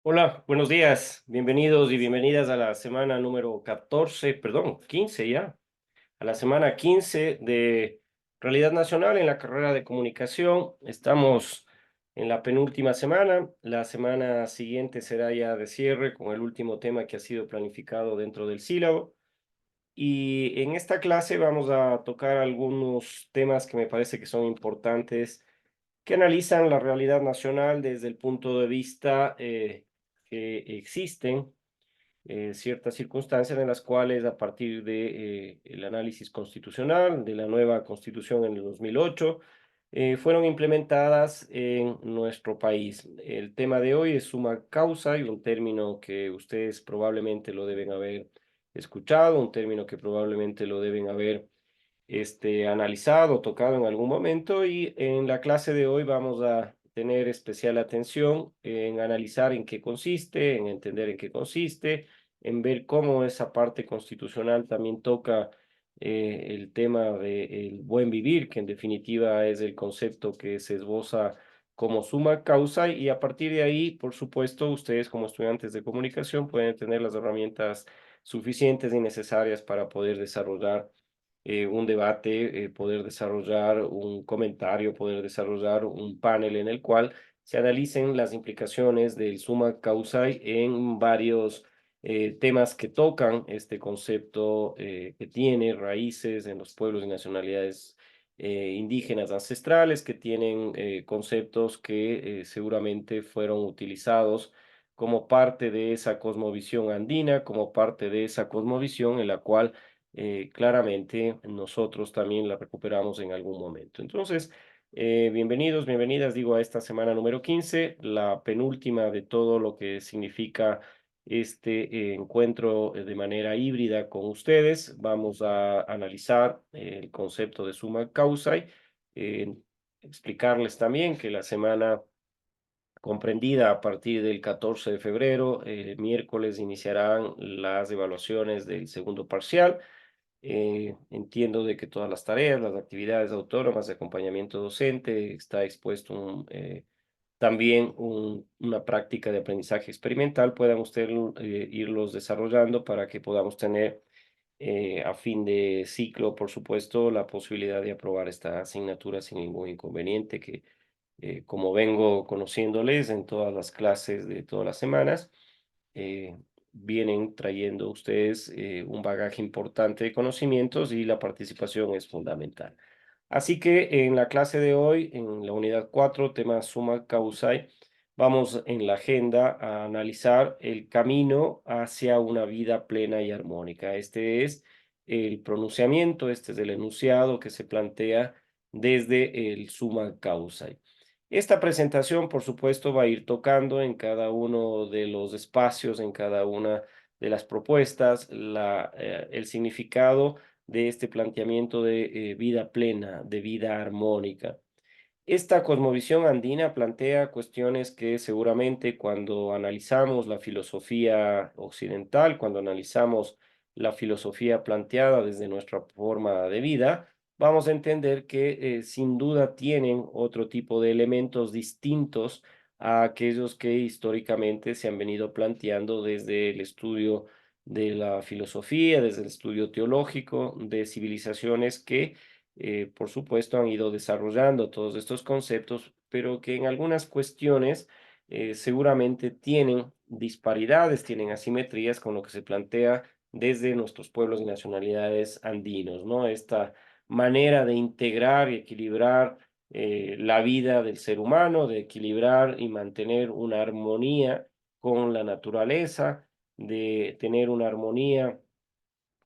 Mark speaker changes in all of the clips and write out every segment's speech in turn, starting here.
Speaker 1: Hola, buenos días. Bienvenidos y bienvenidas a la semana número 14, perdón, 15 ya, a la semana 15 de Realidad Nacional en la carrera de comunicación. Estamos en la penúltima semana. La semana siguiente será ya de cierre con el último tema que ha sido planificado dentro del sílabo. Y en esta clase vamos a tocar algunos temas que me parece que son importantes, que analizan la realidad nacional desde el punto de vista que existen ciertas circunstancias en las cuales a partir de el análisis constitucional de la nueva constitución en el 2008 fueron implementadas en nuestro país. El tema de hoy es suma causa y un término que ustedes probablemente lo deben haber escuchado, un término que probablemente lo deben haber analizado, tocado en algún momento, y en la clase de hoy vamos a tener especial atención en analizar en qué consiste, en entender en qué consiste, en ver cómo esa parte constitucional también toca el tema del buen vivir, que en definitiva es el concepto que se esboza como suma causa, y a partir de ahí, por supuesto, ustedes como estudiantes de comunicación pueden tener las herramientas suficientes y necesarias para poder desarrollar un debate, poder desarrollar un comentario, poder desarrollar un panel en el cual se analicen las implicaciones del summa causa en varios temas que tocan este concepto que tiene raíces en los pueblos y nacionalidades indígenas ancestrales, que tienen conceptos que seguramente fueron utilizados como parte de esa cosmovisión andina, como parte de esa cosmovisión en la cual claramente nosotros también la recuperamos en algún momento. Entonces, bienvenidos, bienvenidas, digo, a esta semana número 15, la penúltima de todo lo que significa encuentro de manera híbrida con ustedes. Vamos a analizar el concepto de summa causa, eh, explicarles también que la semana comprendida a partir del 14 de febrero, miércoles, iniciarán las evaluaciones del segundo parcial. Entiendo de que todas las tareas, las actividades autónomas de acompañamiento docente, está expuesto también una práctica de aprendizaje experimental, puedan ustedes irlos desarrollando para que podamos tener a fin de ciclo, por supuesto, la posibilidad de aprobar esta asignatura sin ningún inconveniente, que como vengo conociéndoles en todas las clases de todas las semanas, eh, vienen trayendo ustedes un bagaje importante de conocimientos y la participación es fundamental. Así que en la clase de hoy, en la unidad 4 tema summa causae, vamos en la agenda a analizar el camino hacia una vida plena y armónica. Este es el pronunciamiento, este es el enunciado que se plantea desde el summa causae. Esta presentación, por supuesto, va a ir tocando en cada uno de los espacios, en cada una de las propuestas, el significado de este planteamiento de vida plena, de vida armónica. Esta cosmovisión andina plantea cuestiones que seguramente cuando analizamos la filosofía occidental, cuando analizamos la filosofía planteada desde nuestra forma de vida, vamos a entender que sin duda tienen otro tipo de elementos distintos a aquellos que históricamente se han venido planteando desde el estudio de la filosofía, desde el estudio teológico de civilizaciones que por supuesto, han ido desarrollando todos estos conceptos, pero que en algunas cuestiones seguramente tienen disparidades, tienen asimetrías con lo que se plantea desde nuestros pueblos y nacionalidades andinos, ¿no? Esta manera de integrar y equilibrar la vida del ser humano, de equilibrar y mantener una armonía con la naturaleza, de tener una armonía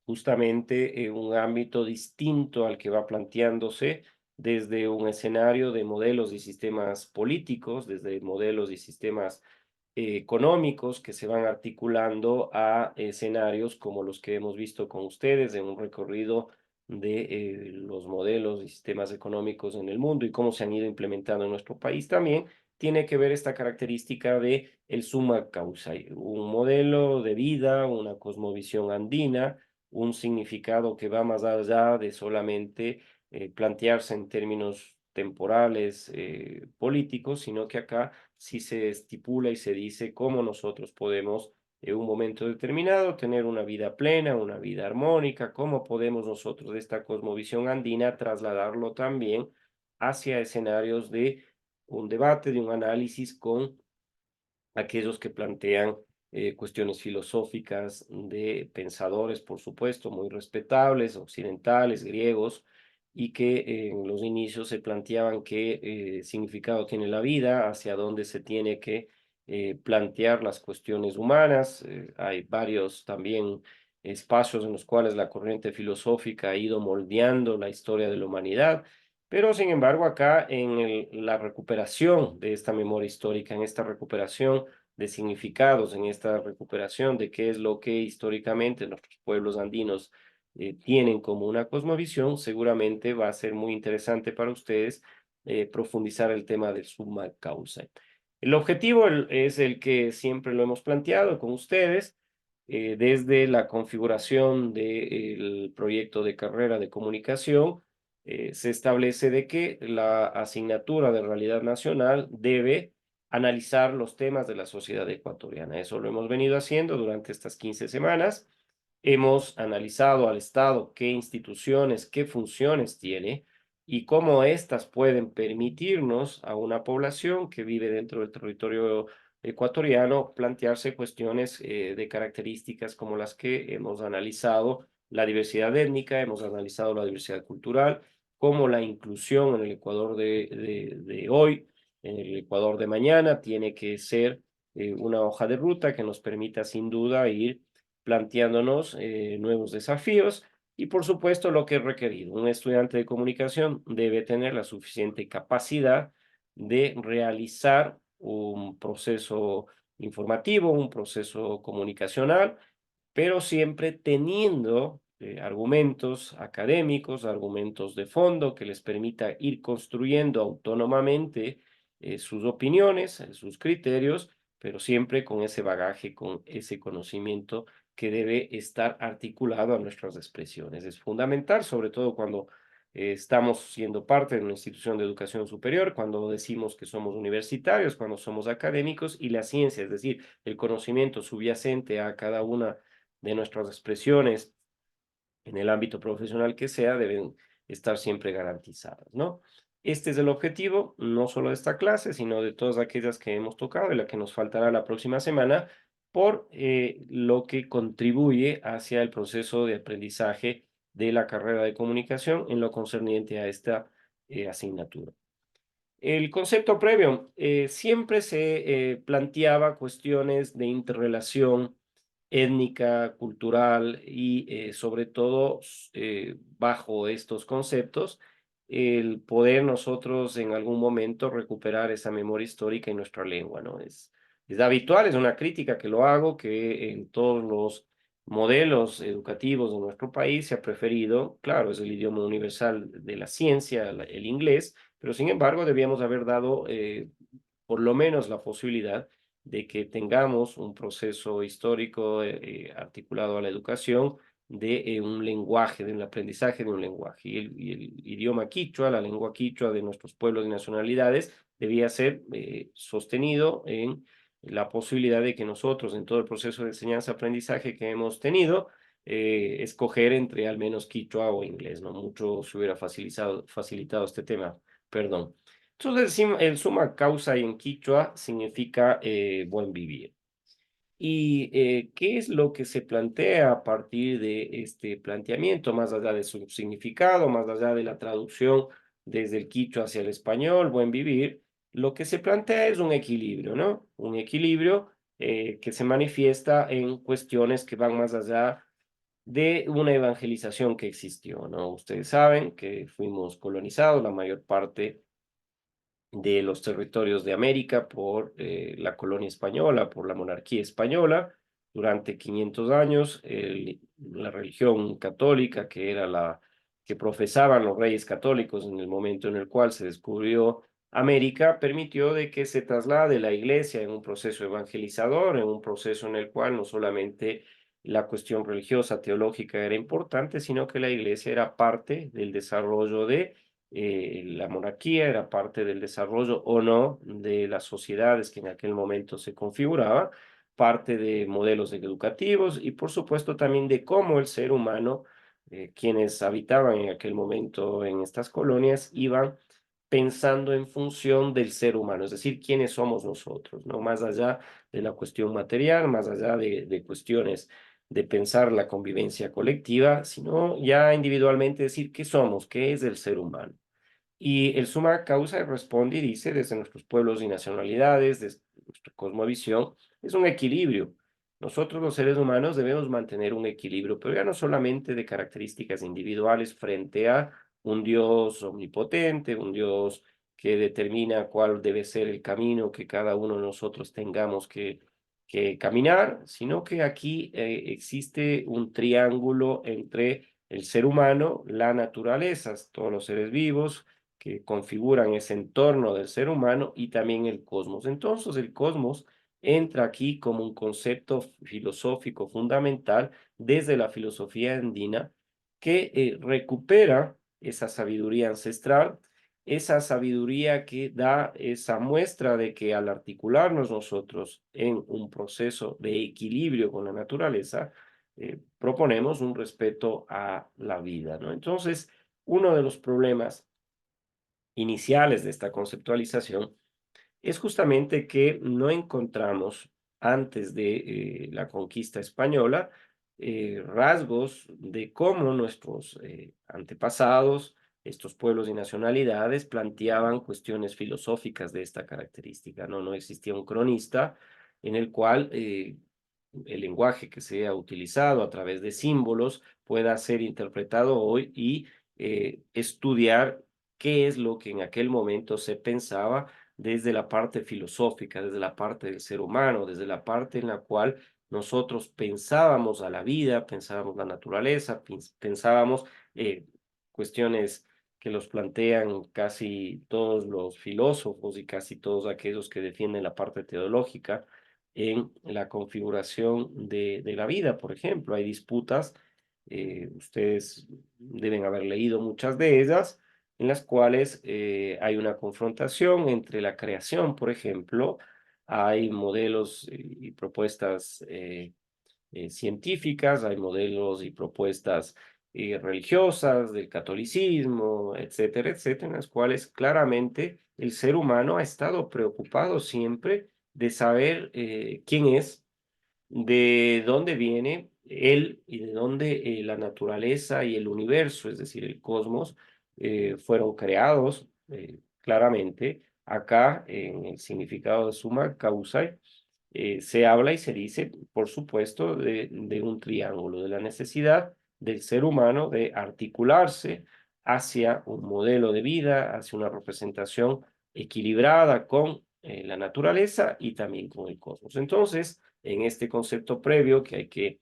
Speaker 1: justamente en un ámbito distinto al que va planteándose desde un escenario de modelos y sistemas políticos, desde modelos y sistemas económicos que se van articulando a escenarios como los que hemos visto con ustedes en un recorrido de los modelos y sistemas económicos en el mundo y cómo se han ido implementando en nuestro país también, tiene que ver esta característica de el summa causa, un modelo de vida, una cosmovisión andina, un significado que va más allá de solamente plantearse en términos temporales, políticos, sino que acá sí se estipula y se dice cómo nosotros podemos en un momento determinado tener una vida plena, una vida armónica, cómo podemos nosotros de esta cosmovisión andina trasladarlo también hacia escenarios de un debate, de un análisis con aquellos que plantean cuestiones filosóficas de pensadores, por supuesto, muy respetables, occidentales, griegos, y que en los inicios se planteaban qué significado tiene la vida, hacia dónde se tiene que plantear las cuestiones humanas. Hay varios también espacios en los cuales la corriente filosófica ha ido moldeando la historia de la humanidad. Pero, sin embargo, acá en la recuperación de esta memoria histórica, en esta recuperación de significados, en esta recuperación de qué es lo que históricamente nuestros pueblos andinos tienen como una cosmovisión, seguramente va a ser muy interesante para ustedes profundizar el tema del summa causa. El objetivo es el que siempre lo hemos planteado con ustedes, desde la configuración del proyecto de carrera de comunicación. Se establece de que la asignatura de realidad nacional debe analizar los temas de la sociedad ecuatoriana. Eso lo hemos venido haciendo durante estas 15 semanas. Hemos analizado al Estado qué instituciones, qué funciones tiene y cómo éstas pueden permitirnos a una población que vive dentro del territorio ecuatoriano plantearse cuestiones de características como las que hemos analizado, la diversidad étnica, hemos analizado la diversidad cultural, como la inclusión en el Ecuador de hoy, en el Ecuador de mañana, tiene que ser una hoja de ruta que nos permita sin duda ir planteándonos nuevos desafíos y por supuesto lo que es requerido. Un estudiante de comunicación debe tener la suficiente capacidad de realizar un proceso informativo, un proceso comunicacional, pero siempre teniendo argumentos académicos, argumentos de fondo que les permita ir construyendo autónomamente sus opiniones, sus criterios, pero siempre con ese bagaje, con ese conocimiento que debe estar articulado a nuestras expresiones. Es fundamental, sobre todo cuando estamos siendo parte de una institución de educación superior, cuando decimos que somos universitarios, cuando somos académicos y la ciencia, es decir, el conocimiento subyacente a cada una de nuestras expresiones en el ámbito profesional que sea, deben estar siempre garantizadas, ¿no? Este es el objetivo, no solo de esta clase, sino de todas aquellas que hemos tocado y la que nos faltará la próxima semana, por lo que contribuye hacia el proceso de aprendizaje de la carrera de comunicación en lo concerniente a esta asignatura. El concepto previo, siempre se planteaba cuestiones de interrelación étnica, cultural y sobre todo bajo estos conceptos, el poder nosotros en algún momento recuperar esa memoria histórica en nuestra lengua, ¿no? Es habitual, es una crítica que lo hago, que en todos los modelos educativos de nuestro país se ha preferido, claro, es el idioma universal de la ciencia, el inglés, pero sin embargo debíamos haber dado por lo menos la posibilidad de que tengamos un proceso histórico articulado a la educación de un lenguaje, del aprendizaje de un lenguaje. Y el idioma quichua, la lengua quichua de nuestros pueblos y nacionalidades, debía ser sostenido en la posibilidad de que nosotros, en todo el proceso de enseñanza-aprendizaje que hemos tenido, escoger entre al menos quichua o inglés, ¿no? Mucho se hubiera facilitado este tema, perdón. Entonces, el suma causa en quichua significa buen vivir. ¿Y qué es lo que se plantea a partir de este planteamiento, más allá de su significado, más allá de la traducción desde el quichua hacia el español, buen vivir? Lo que se plantea es un equilibrio, ¿no? Un equilibrio que se manifiesta en cuestiones que van más allá de una evangelización que existió, ¿no? Ustedes saben que fuimos colonizados, la mayor parte de los territorios de América por la colonia española, por la monarquía española. Durante 500 años, la religión católica, que era la que profesaban los reyes católicos en el momento en el cual se descubrió América, permitió de que se traslade la iglesia en un proceso evangelizador, en un proceso en el cual no solamente la cuestión religiosa, teológica era importante, sino que la iglesia era parte del desarrollo de la monarquía era parte del desarrollo o no de las sociedades que en aquel momento se configuraba, parte de modelos educativos y por supuesto también de cómo el ser humano, quienes habitaban en aquel momento en estas colonias, iban pensando en función del ser humano, es decir, quiénes somos nosotros, ¿no? Más allá de la cuestión material, más allá de cuestiones de pensar la convivencia colectiva, sino ya individualmente decir qué somos, qué es el ser humano. Y el suma causa responde y dice, desde nuestros pueblos y nacionalidades, desde nuestra cosmovisión, es un equilibrio. Nosotros los seres humanos debemos mantener un equilibrio, pero ya no solamente de características individuales frente a un Dios omnipotente, un Dios que determina cuál debe ser el camino que cada uno de nosotros tengamos que caminar, sino que aquí existe un triángulo entre el ser humano, la naturaleza, todos los seres vivos, que configuran ese entorno del ser humano y también el cosmos. Entonces, el cosmos entra aquí como un concepto filosófico fundamental desde la filosofía andina que recupera esa sabiduría ancestral, esa sabiduría que da esa muestra de que al articularnos nosotros en un proceso de equilibrio con la naturaleza, proponemos un respeto a la vida, ¿no? Entonces, uno de los problemas iniciales de esta conceptualización es justamente que no encontramos antes de la conquista española rasgos de cómo nuestros antepasados, estos pueblos y nacionalidades, planteaban cuestiones filosóficas de esta característica. No existía un cronista en el cual el lenguaje que se ha utilizado a través de símbolos pueda ser interpretado hoy y estudiar qué es lo que en aquel momento se pensaba desde la parte filosófica, desde la parte del ser humano, desde la parte en la cual nosotros pensábamos a la vida, pensábamos la naturaleza, pensábamos cuestiones que los plantean casi todos los filósofos y casi todos aquellos que defienden la parte teológica en la configuración de la vida. Por ejemplo, hay disputas, ustedes deben haber leído muchas de ellas, en las cuales hay una confrontación entre la creación, por ejemplo, hay modelos y propuestas científicas, hay modelos y propuestas religiosas del catolicismo, etcétera, etcétera, en las cuales claramente el ser humano ha estado preocupado siempre de saber quién es, de dónde viene él y de dónde la naturaleza y el universo, es decir, el cosmos, fueron creados claramente. Acá, en el significado de suma causa, se habla y se dice, por supuesto, de un triángulo, de la necesidad del ser humano de articularse hacia un modelo de vida, hacia una representación equilibrada con la naturaleza y también con el cosmos. Entonces, en este concepto previo que hay que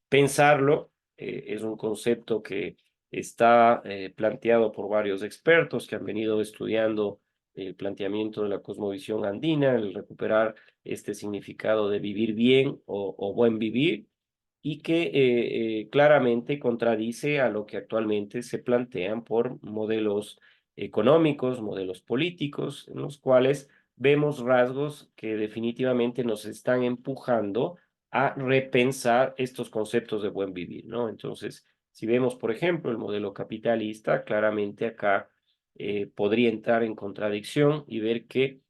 Speaker 1: pensarlo, es un concepto que está planteado por varios expertos que han venido estudiando el planteamiento de la cosmovisión andina, el recuperar este significado de vivir bien o buen vivir, y que claramente contradice a lo que actualmente se plantean por modelos económicos, modelos políticos, en los cuales vemos rasgos que definitivamente nos están empujando a repensar estos conceptos de buen vivir, ¿no? Entonces, si vemos, por ejemplo, el modelo capitalista, claramente acá podría entrar en contradicción y ver que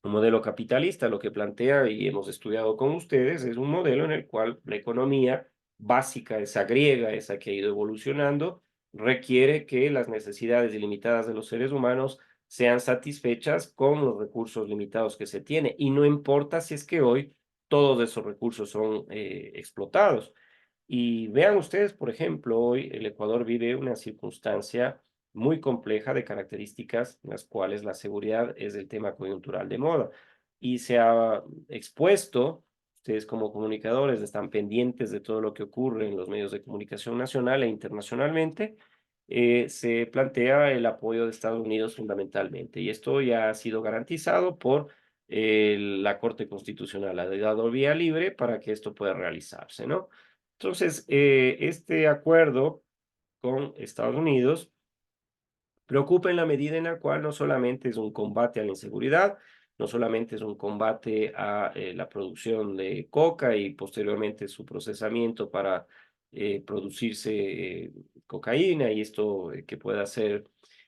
Speaker 1: un modelo capitalista lo que plantea, y hemos estudiado con ustedes, es un modelo en el cual la economía básica, esa griega, esa que ha ido evolucionando, requiere que las necesidades ilimitadas de los seres humanos sean satisfechas con los recursos limitados que se tiene. Y no importa si es que hoy todos esos recursos son explotados. Y vean ustedes, por ejemplo, hoy el Ecuador vive una circunstancia muy compleja de características en las cuales la seguridad es el tema coyuntural de moda. Y se ha expuesto, ustedes como comunicadores están pendientes de todo lo que ocurre en los medios de comunicación nacional e internacionalmente, se plantea el apoyo de Estados Unidos fundamentalmente. Y esto ya ha sido garantizado por la Corte Constitucional. Ha dado vía libre para que esto pueda realizarse, ¿no? Entonces, este acuerdo con Estados Unidos Preocupa en la medida en la cual no solamente es un combate a la inseguridad, no solamente es un combate a la producción de coca y posteriormente su procesamiento para producirse cocaína y esto que pueda ser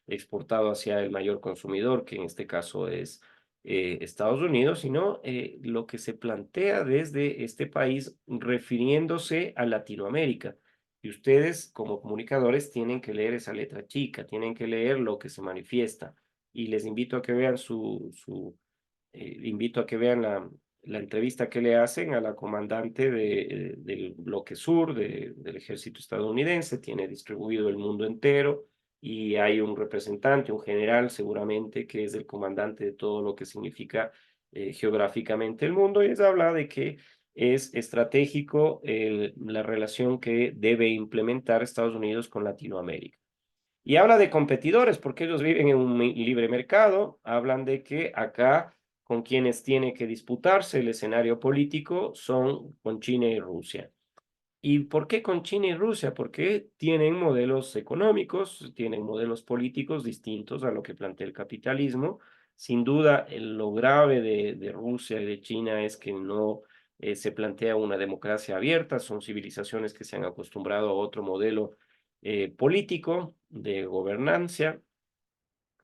Speaker 1: exportado hacia el mayor consumidor, que en este caso es Estados Unidos, sino lo que se plantea desde este país refiriéndose a Latinoamérica. Y ustedes, como comunicadores, tienen que leer esa letra chica, tienen que leer lo que se manifiesta. Y les invito a que vean invito a que vean la entrevista que le hacen a la comandante del bloque sur del ejército estadounidense. Tiene distribuido el mundo entero y hay un representante, un general seguramente, que es el comandante de todo lo que significa geográficamente el mundo. Y les habla de que es estratégico la relación que debe implementar Estados Unidos con Latinoamérica. Y habla de competidores, porque ellos viven en un libre mercado, hablan de que acá con quienes tiene que disputarse el escenario político son con China y Rusia. ¿Y por qué con China y Rusia? Porque tienen modelos económicos, tienen modelos políticos distintos a lo que plantea el capitalismo. Sin duda, lo grave de Rusia y de China es que no se plantea una democracia abierta, son civilizaciones que se han acostumbrado a otro modelo político de gobernancia,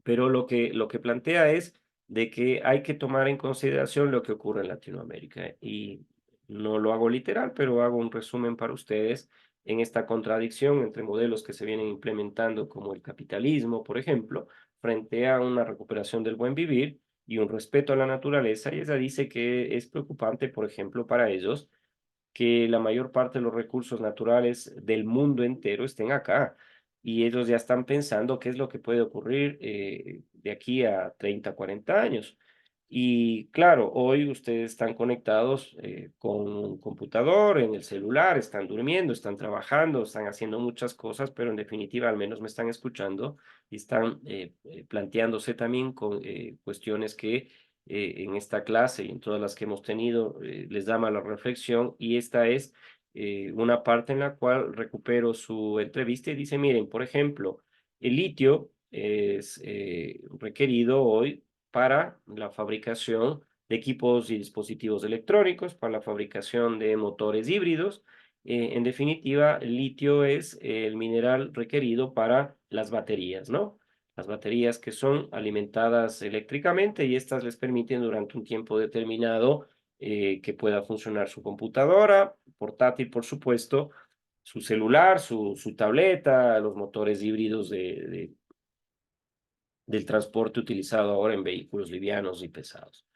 Speaker 1: pero lo que plantea es de que hay que tomar en consideración lo que ocurre en Latinoamérica. Y no lo hago literal, pero hago un resumen para ustedes en esta contradicción entre modelos que se vienen implementando como el capitalismo, por ejemplo, frente a una recuperación del buen vivir y un respeto a la naturaleza. Y ella dice que es preocupante, por ejemplo, para ellos que la mayor parte de los recursos naturales del mundo entero estén acá. Y ellos ya están pensando qué es lo que puede ocurrir de aquí a 30, 40 años. Y claro, hoy ustedes están conectados con un computador, en el celular, están durmiendo, están trabajando, están haciendo muchas cosas, pero en definitiva al menos me están escuchando y están planteándose también con cuestiones que en esta clase y en todas las que hemos tenido les llama la reflexión y esta es una parte en la cual recupero su entrevista y dice, miren, por ejemplo, el litio es requerido hoy para la fabricación de equipos y dispositivos electrónicos, para la fabricación de motores híbridos. En definitiva, el litio es el mineral requerido para las baterías, ¿no? Las baterías que son alimentadas eléctricamente y estas les permiten durante un tiempo determinado que pueda funcionar su computadora, portátil, por supuesto, su celular, su tableta, los motores híbridos del transporte utilizado ahora en vehículos livianos y pesados.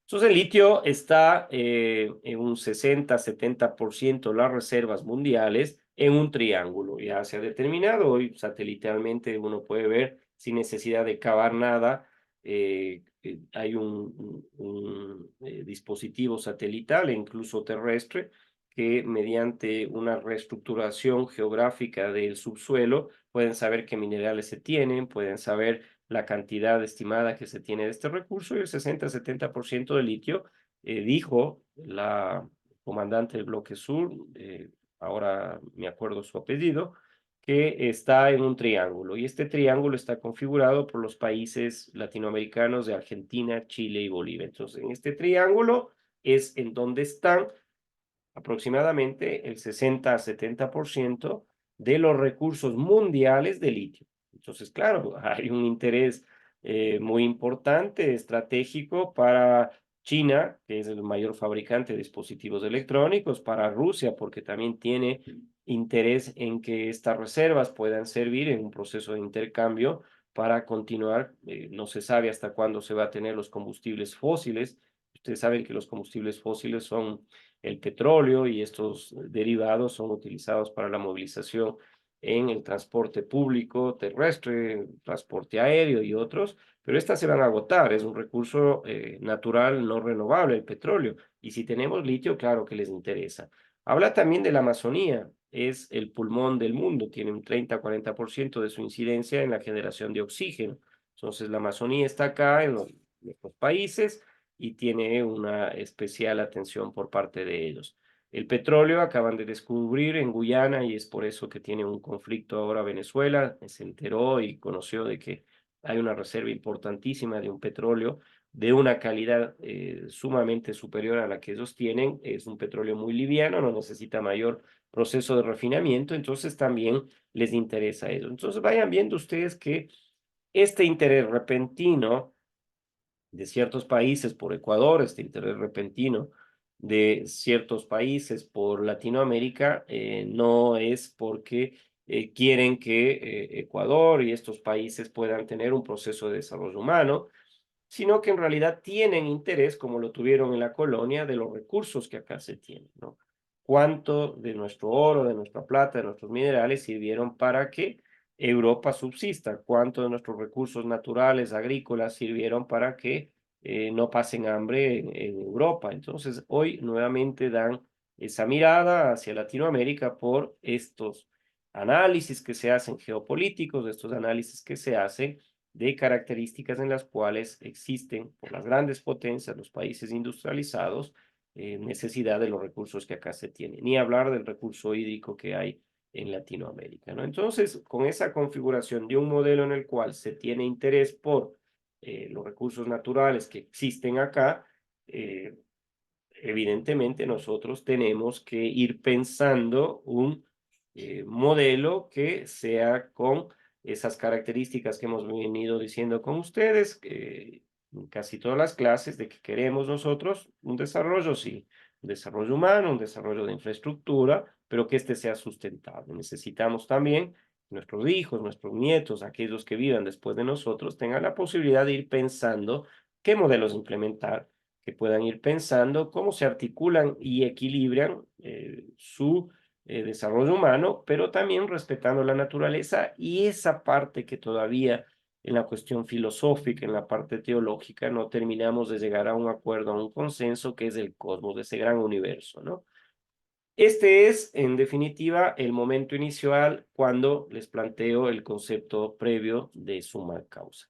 Speaker 1: Entonces, el litio está en un 60-70% de las reservas mundiales en un triángulo. Ya se ha determinado, hoy satelitalmente uno puede ver sin necesidad de cavar nada. Hay un dispositivo satelital e incluso terrestre que mediante una reestructuración geográfica del subsuelo pueden saber qué minerales se tienen, pueden saber la cantidad estimada que se tiene de este recurso y el 60-70% de litio, dijo la comandante del bloque sur, ahora me acuerdo su apellido, que está en un triángulo y este triángulo está configurado por los países latinoamericanos de Argentina, Chile y Bolivia. Entonces, en este triángulo es en donde están aproximadamente el 60-70% de los recursos mundiales de litio. Entonces, claro, hay un interés muy importante, estratégico para China, que es el mayor fabricante de dispositivos electrónicos, para Rusia, porque también tiene interés en que estas reservas puedan servir en un proceso de intercambio para continuar. No se sabe hasta cuándo se va a tener los combustibles fósiles. Ustedes saben que los combustibles fósiles son el petróleo y estos derivados son utilizados para la movilización en el transporte público terrestre, transporte aéreo y otros, pero estas se van a agotar, es un recurso natural no renovable, el petróleo, y si tenemos litio, claro que les interesa. Habla también de la Amazonía, es el pulmón del mundo, tiene un 30-40% de su incidencia en la generación de oxígeno. Entonces, la Amazonía está acá en nuestros países y tiene una especial atención por parte de ellos. el petróleo. Acaban de descubrir en Guyana y es por eso que tiene un conflicto ahora Venezuela. Se enteró y conoció de que hay una reserva importantísima de un petróleo de una calidad sumamente superior a la que ellos tienen. Es un petróleo muy liviano, no necesita mayor proceso de refinamiento, entonces también les interesa eso. Entonces vayan viendo ustedes que este interés repentino de ciertos países por Ecuador, este interés repentino de ciertos países por Latinoamérica, no es porque quieren que Ecuador y estos países puedan tener un proceso de desarrollo humano, sino que en realidad tienen interés, como lo tuvieron en la colonia, de los recursos que acá se tienen, ¿no? ¿Cuánto de nuestro oro, de nuestra plata, de nuestros minerales sirvieron para que Europa subsista? ¿Cuánto de nuestros recursos naturales, agrícolas, sirvieron para que no pasen hambre en Europa? Entonces, hoy nuevamente dan esa mirada hacia Latinoamérica por estos análisis que se hacen geopolíticos, estos análisis que se hacen de características en las cuales existen por las grandes potencias, los países industrializados, necesidad de los recursos que acá se tienen, ni hablar del recurso hídrico que hay en Latinoamérica, ¿no? Entonces, con esa configuración de un modelo en el cual se tiene interés por los recursos naturales que existen acá, eh, evidentemente nosotros tenemos que ir pensando un modelo que sea con esas características que hemos venido diciendo con ustedes, en casi todas las clases, de que queremos nosotros un desarrollo, sí, un desarrollo humano, un desarrollo de infraestructura, pero que éste sea sustentable. Necesitamos también que nuestros hijos, nuestros nietos, aquellos que vivan después de nosotros, tengan la posibilidad de ir pensando qué modelos implementar, que puedan ir pensando cómo se articulan y equilibran su desarrollo humano, pero también respetando la naturaleza y esa parte que todavía en la cuestión filosófica, en la parte teológica, no terminamos de llegar a un acuerdo, a un consenso, que es el cosmos, de ese gran universo, ¿no? Este es, en definitiva, el momento inicial cuando les planteo el concepto previo de suma causa.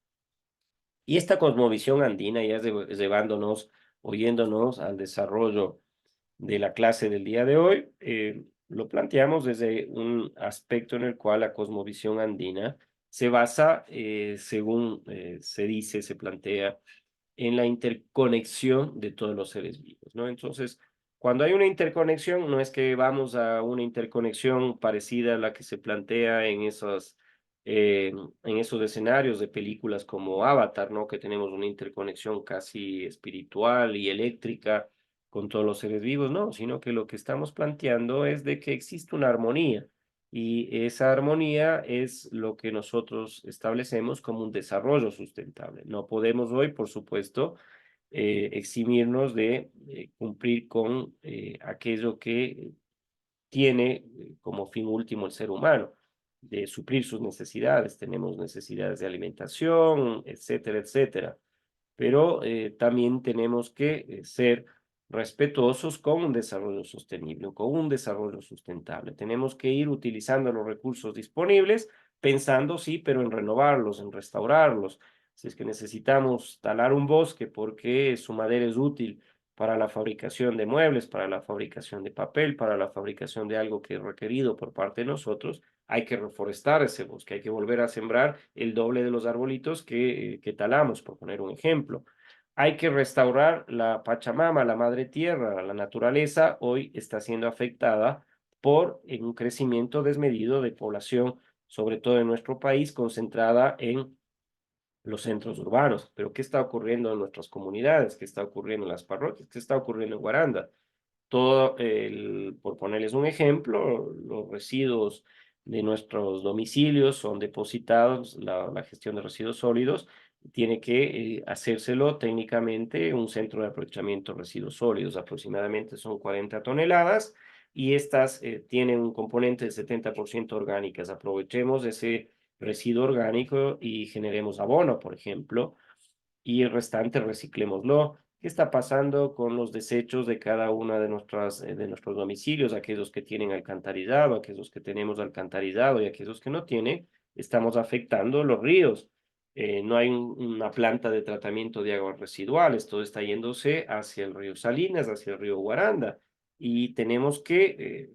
Speaker 1: Y esta cosmovisión andina, ya llevándonos, oyéndonos al desarrollo de la clase del día de hoy, lo planteamos desde un aspecto en el cual la cosmovisión andina se basa, según se dice, se plantea, en la interconexión de todos los seres vivos, ¿no? Entonces, cuando hay una interconexión, no es que vamos a una interconexión parecida a la que se plantea en esos escenarios de películas como Avatar, ¿no? Que tenemos una interconexión casi espiritual y eléctrica con todos los seres vivos, no, sino que lo que estamos planteando es de que existe una armonía y esa armonía es lo que nosotros establecemos como un desarrollo sustentable. No podemos hoy, por supuesto, eximirnos de cumplir con aquello que tiene como fin último el ser humano, de suplir sus necesidades. Tenemos necesidades de alimentación, etcétera, etcétera, pero también tenemos que ser respetuosos con un desarrollo sostenible, con un desarrollo sustentable. Tenemos que ir utilizando los recursos disponibles, pensando, sí, pero en renovarlos, en restaurarlos. Si es que necesitamos talar un bosque porque su madera es útil para la fabricación de muebles, para la fabricación de papel, para la fabricación de algo que es requerido por parte de nosotros, hay que reforestar ese bosque, hay que volver a sembrar el doble de los arbolitos que talamos, por poner un ejemplo. Hay que restaurar la Pachamama, la madre tierra, la naturaleza hoy está siendo afectada por un crecimiento desmedido de población, sobre todo en nuestro país, concentrada en los centros urbanos. Pero ¿qué está ocurriendo en nuestras comunidades? ¿Qué está ocurriendo en las parroquias? ¿Qué está ocurriendo en Guaranda? Por ponerles un ejemplo, los residuos de nuestros domicilios son depositados, la gestión de residuos sólidos tiene que hacérselo técnicamente un centro de aprovechamiento de residuos sólidos, aproximadamente son 40 toneladas y estas tienen un componente del 70% orgánicas. Aprovechemos ese residuo orgánico y generemos abono, por ejemplo, y el restante reciclémoslo. ¿Qué está pasando con los desechos de cada una de nuestros domicilios? Aquellos que tienen alcantarillado, aquellos que tenemos alcantarillado y aquellos que no tienen, estamos afectando los ríos. No hay una planta de tratamiento de aguas residuales, todo está yéndose hacia el río Salinas, hacia el río Guaranda. y tenemos que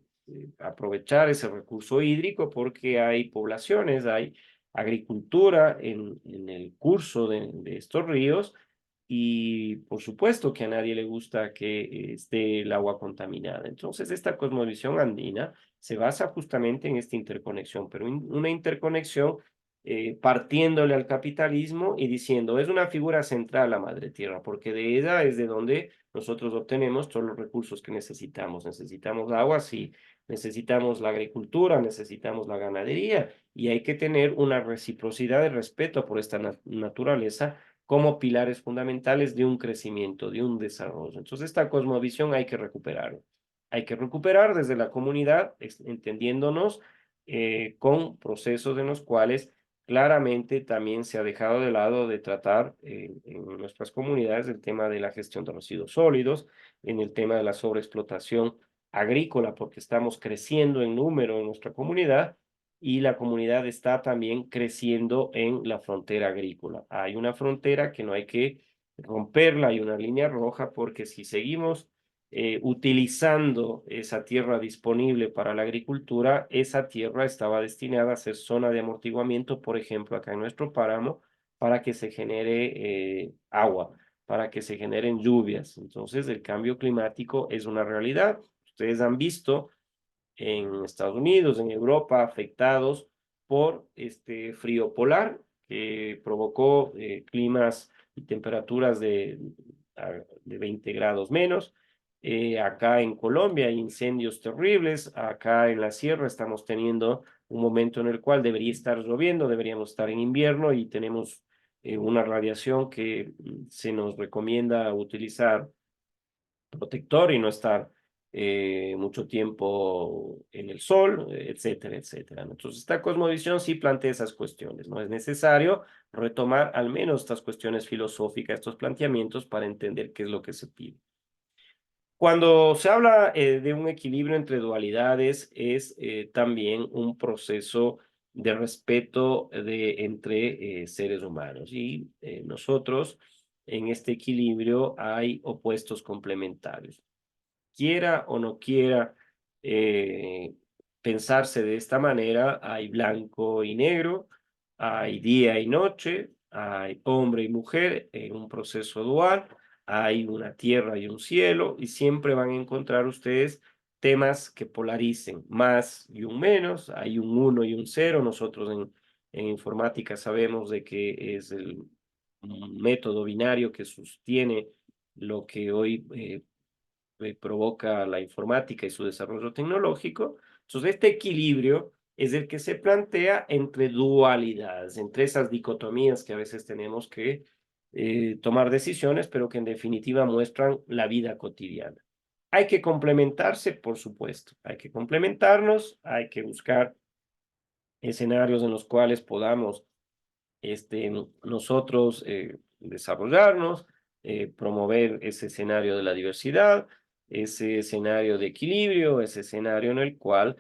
Speaker 1: aprovechar ese recurso hídrico porque hay poblaciones, hay agricultura en el curso de estos ríos y por supuesto que a nadie le gusta que esté el agua contaminada. Entonces, esta cosmovisión andina se basa justamente en esta interconexión, pero una interconexión partiéndole al capitalismo y diciendo, es una figura central la madre tierra, porque de ella es de donde nosotros obtenemos todos los recursos que necesitamos. Necesitamos agua, sí, necesitamos la agricultura, necesitamos la ganadería, y hay que tener una reciprocidad de respeto por esta naturaleza como pilares fundamentales de un crecimiento, de un desarrollo. Entonces, esta cosmovisión hay que recuperar. Hay que recuperar desde la comunidad, entendiéndonos con procesos en los cuales claramente también se ha dejado de lado de tratar en nuestras comunidades el tema de la gestión de residuos sólidos, en el tema de la sobreexplotación agrícola, porque estamos creciendo en número en nuestra comunidad y la comunidad está también creciendo en la frontera agrícola. Hay una frontera que no hay que romperla, hay una línea roja, porque si seguimos utilizando esa tierra disponible para la agricultura, esa tierra estaba destinada a ser zona de amortiguamiento, por ejemplo, acá en nuestro páramo, para que se genere agua, para que se generen lluvias. Entonces, el cambio climático es una realidad. Ustedes han visto en Estados Unidos, en Europa, afectados por este frío polar que provocó climas y temperaturas de 20 grados menos. Acá en Colombia hay incendios terribles, acá en la sierra estamos teniendo un momento en el cual debería estar lloviendo, deberíamos estar en invierno y tenemos una radiación que se nos recomienda utilizar protector y no estar mucho tiempo en el sol, etcétera, etcétera, ¿no? Entonces, esta cosmovisión sí plantea esas cuestiones, ¿no? Es necesario retomar al menos estas cuestiones filosóficas, estos planteamientos para entender qué es lo que se pide. Cuando se habla de un equilibrio entre dualidades, es también un proceso de respeto entre seres humanos. Y nosotros, en este equilibrio, hay opuestos complementarios. Quiera o no quiera eh, pensarse de esta manera, hay blanco y negro, hay día y noche, hay hombre y mujer en un proceso dual, hay una tierra y un cielo, y siempre van a encontrar ustedes temas que polaricen, más y un menos, hay un uno y un cero. Nosotros en informática sabemos de que es el método binario que sostiene lo que hoy provoca la informática y su desarrollo tecnológico. Entonces, este equilibrio es el que se plantea entre dualidades, entre esas dicotomías que a veces tenemos que tomar decisiones, pero que en definitiva muestran la vida cotidiana. Hay que complementarse, por supuesto, hay que complementarnos, hay que buscar escenarios en los cuales podamos nosotros desarrollarnos, promover ese escenario de la diversidad, ese escenario de equilibrio, ese escenario en el cual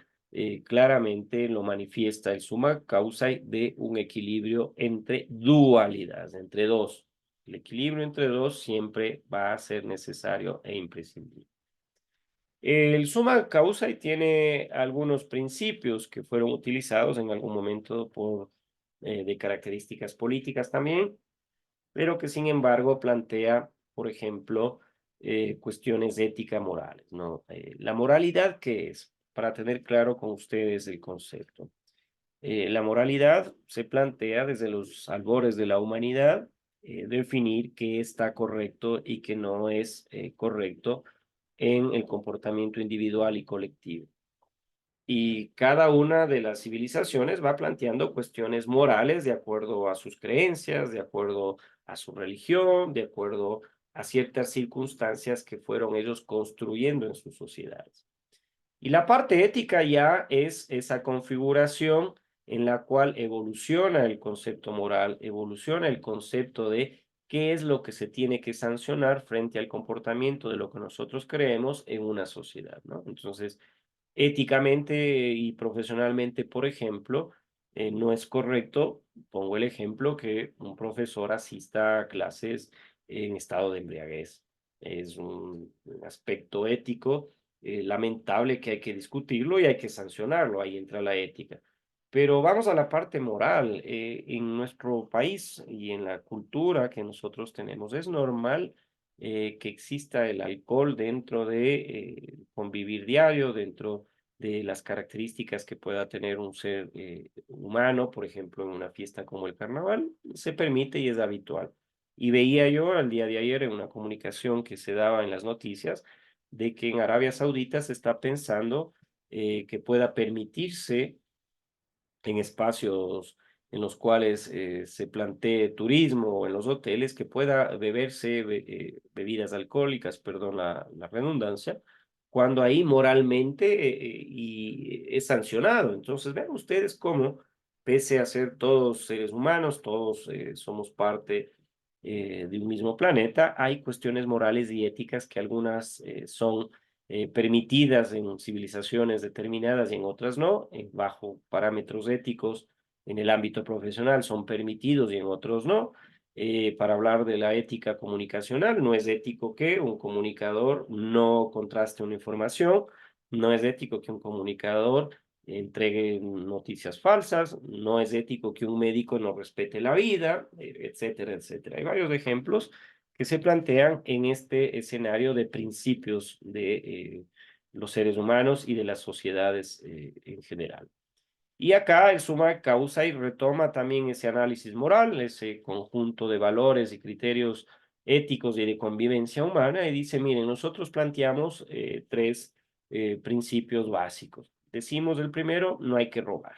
Speaker 1: claramente lo manifiesta el summa causa de un equilibrio entre dualidades, entre dos. El equilibrio entre dos siempre va a ser necesario e imprescindible. El summa causa tiene algunos principios que fueron utilizados en algún momento de características políticas también, pero que sin embargo plantea, por ejemplo, cuestiones ética morales, ¿no? La moralidad, ¿qué es? Para tener claro con ustedes el concepto. La moralidad se plantea desde los albores de la humanidad, definir qué está correcto y qué no es correcto en el comportamiento individual y colectivo. Y cada una de las civilizaciones va planteando cuestiones morales de acuerdo a sus creencias, de acuerdo a su religión, de acuerdo a ciertas circunstancias que fueron ellos construyendo en sus sociedades. Y la parte ética ya es esa configuración en la cual evoluciona el concepto moral, evoluciona el concepto de qué es lo que se tiene que sancionar frente al comportamiento de lo que nosotros creemos en una sociedad, ¿no? Entonces, éticamente y profesionalmente, por ejemplo, no es correcto, pongo el ejemplo, que un profesor asista a clases en estado de embriaguez. Es un aspecto ético lamentable que hay que discutirlo y hay que sancionarlo, ahí entra la ética. Pero vamos a la parte moral. En nuestro país y en la cultura que nosotros tenemos, es normal que exista el alcohol dentro de convivir diario, dentro de las características que pueda tener un ser humano, por ejemplo, en una fiesta como el carnaval, se permite y es habitual. Y veía yo al día de ayer en una comunicación que se daba en las noticias de que en Arabia Saudita se está pensando que pueda permitirse en espacios en los cuales se plantee turismo o en los hoteles que pueda beberse bebidas alcohólicas, perdón la redundancia, cuando ahí moralmente y es sancionado. Entonces, vean ustedes cómo, pese a ser todos seres humanos, todos somos parte de un mismo planeta, hay cuestiones morales y éticas que algunas son permitidas en civilizaciones determinadas y en otras no, bajo parámetros éticos en el ámbito profesional son permitidos y en otros no. Para hablar de la ética comunicacional, no es ético que un comunicador no contraste una información, no es ético que un comunicador entregue noticias falsas, no es ético que un médico no respete la vida, etcétera, etcétera. Hay varios ejemplos que se plantean en este escenario de principios de los seres humanos y de las sociedades en general. Y acá el suma causa y retoma también ese análisis moral, ese conjunto de valores y criterios éticos y de convivencia humana, y dice, miren, nosotros planteamos tres principios básicos. Decimos el primero, no hay que robar.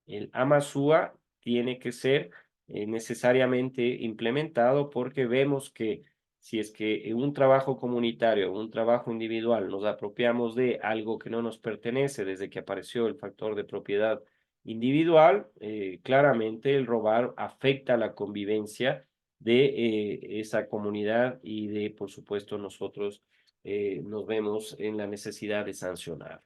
Speaker 1: El Amasúa tiene que ser necesariamente implementado porque vemos que si es que en un trabajo comunitario, en un trabajo individual, nos apropiamos de algo que no nos pertenece desde que apareció el factor de propiedad individual, claramente el robar afecta la convivencia de esa comunidad y de, por supuesto, nosotros nos vemos en la necesidad de sancionar.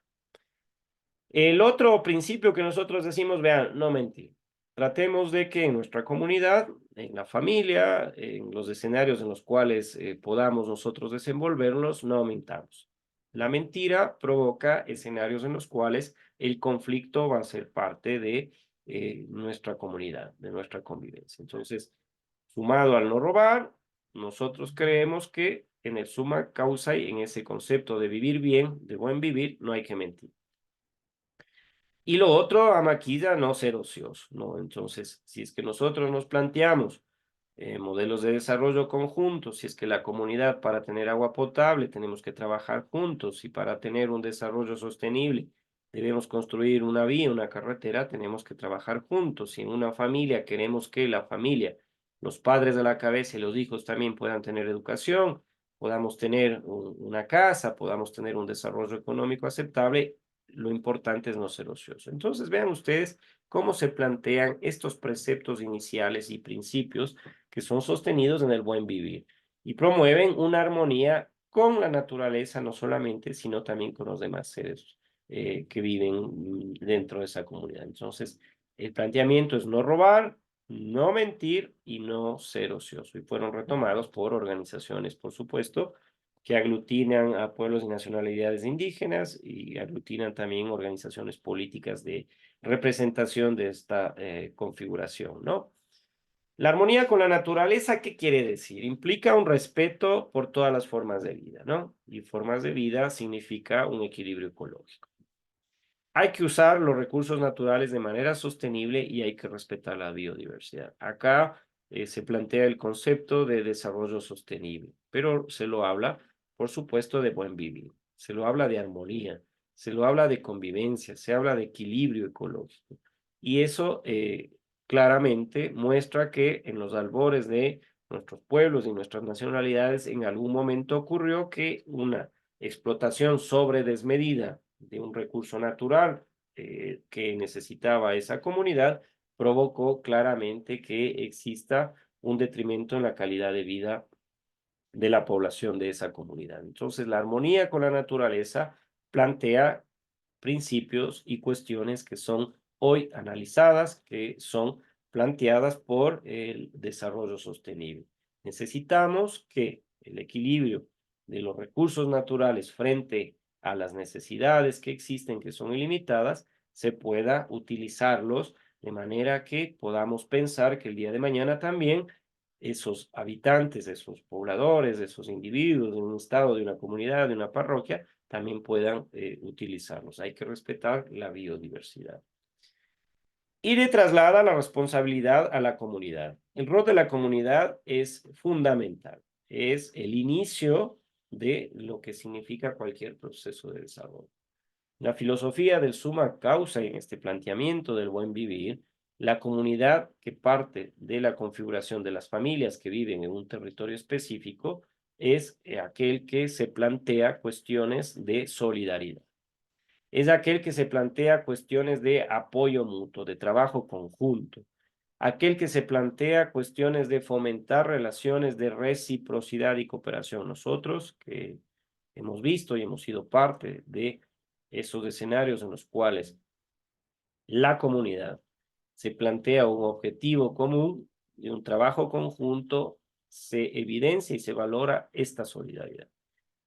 Speaker 1: El otro principio que nosotros decimos, vean, no mentir. Tratemos de que en nuestra comunidad, en la familia, en los escenarios en los cuales podamos nosotros desenvolvernos, no mintamos. La mentira provoca escenarios en los cuales el conflicto va a ser parte de nuestra comunidad, de nuestra convivencia. Entonces, sumado al no robar, nosotros creemos que en el suma causa y en ese concepto de vivir bien, de buen vivir, no hay que mentir. Y lo otro, Amaquilla, no ser ocioso, ¿no? Entonces, si es que nosotros nos planteamos modelos de desarrollo conjuntos, si es que la comunidad para tener agua potable tenemos que trabajar juntos y para tener un desarrollo sostenible debemos construir una vía, una carretera, tenemos que trabajar juntos. Si en una familia queremos que la familia, los padres de la cabeza y los hijos también puedan tener educación, podamos tener una casa, podamos tener un desarrollo económico aceptable, lo importante es no ser ocioso. Entonces, vean ustedes cómo se plantean estos preceptos iniciales y principios que son sostenidos en el buen vivir y promueven una armonía con la naturaleza, no solamente, sino también con los demás seres que viven dentro de esa comunidad. Entonces, el planteamiento es no robar, no mentir y no ser ocioso. Y fueron retomados por organizaciones, por supuesto, que aglutinan a pueblos y nacionalidades indígenas y aglutinan también organizaciones políticas de representación de esta configuración, ¿no? La armonía con la naturaleza, ¿qué quiere decir? Implica un respeto por todas las formas de vida, ¿no? Y formas de vida significa un equilibrio ecológico. Hay que usar los recursos naturales de manera sostenible y hay que respetar la biodiversidad. Acá se plantea el concepto de desarrollo sostenible, pero se lo habla, por supuesto, de buen vivir, se lo habla de armonía, se lo habla de convivencia, se habla de equilibrio ecológico. Y eso claramente muestra que en los albores de nuestros pueblos y nuestras nacionalidades en algún momento ocurrió que una explotación sobre desmedida de un recurso natural que necesitaba esa comunidad, provocó claramente que exista un detrimento en la calidad de vida de la población de esa comunidad. Entonces, la armonía con la naturaleza plantea principios y cuestiones que son hoy analizadas, que son planteadas por el desarrollo sostenible. Necesitamos que el equilibrio de los recursos naturales frente a las necesidades que existen, que son ilimitadas, se pueda utilizarlos de manera que podamos pensar que el día de mañana también esos habitantes, esos pobladores, esos individuos de un estado, de una comunidad, de una parroquia, también puedan utilizarlos. Hay que respetar la biodiversidad. Y le traslada la responsabilidad a la comunidad. El rol de la comunidad es fundamental. Es el inicio de lo que significa cualquier proceso de desarrollo. La filosofía del suma causa en este planteamiento del buen vivir, la comunidad que parte de la configuración de las familias que viven en un territorio específico es aquel que se plantea cuestiones de solidaridad. Es aquel que se plantea cuestiones de apoyo mutuo, de trabajo conjunto. Aquel que se plantea cuestiones de fomentar relaciones de reciprocidad y cooperación. Nosotros que hemos visto y hemos sido parte de esos escenarios en los cuales la comunidad se plantea un objetivo común y un trabajo conjunto, se evidencia y se valora esta solidaridad.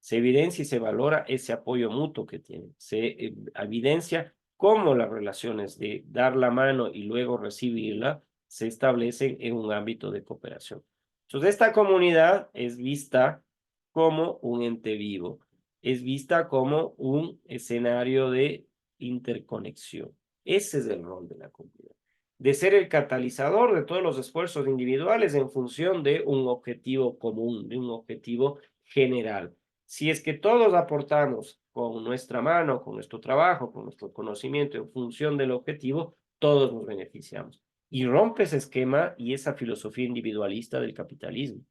Speaker 1: Se evidencia y se valora ese apoyo mutuo que tienen. Se evidencia cómo las relaciones de dar la mano y luego recibirla se establecen en un ámbito de cooperación. Entonces, esta comunidad es vista como un ente vivo, es vista como un escenario de interconexión. Ese es el rol de la comunidad, de ser el catalizador de todos los esfuerzos individuales en función de un objetivo común, de un objetivo general. Si es que todos aportamos con nuestra mano, con nuestro trabajo, con nuestro conocimiento en función del objetivo, todos nos beneficiamos. Y rompe ese esquema y esa filosofía individualista del capitalismo.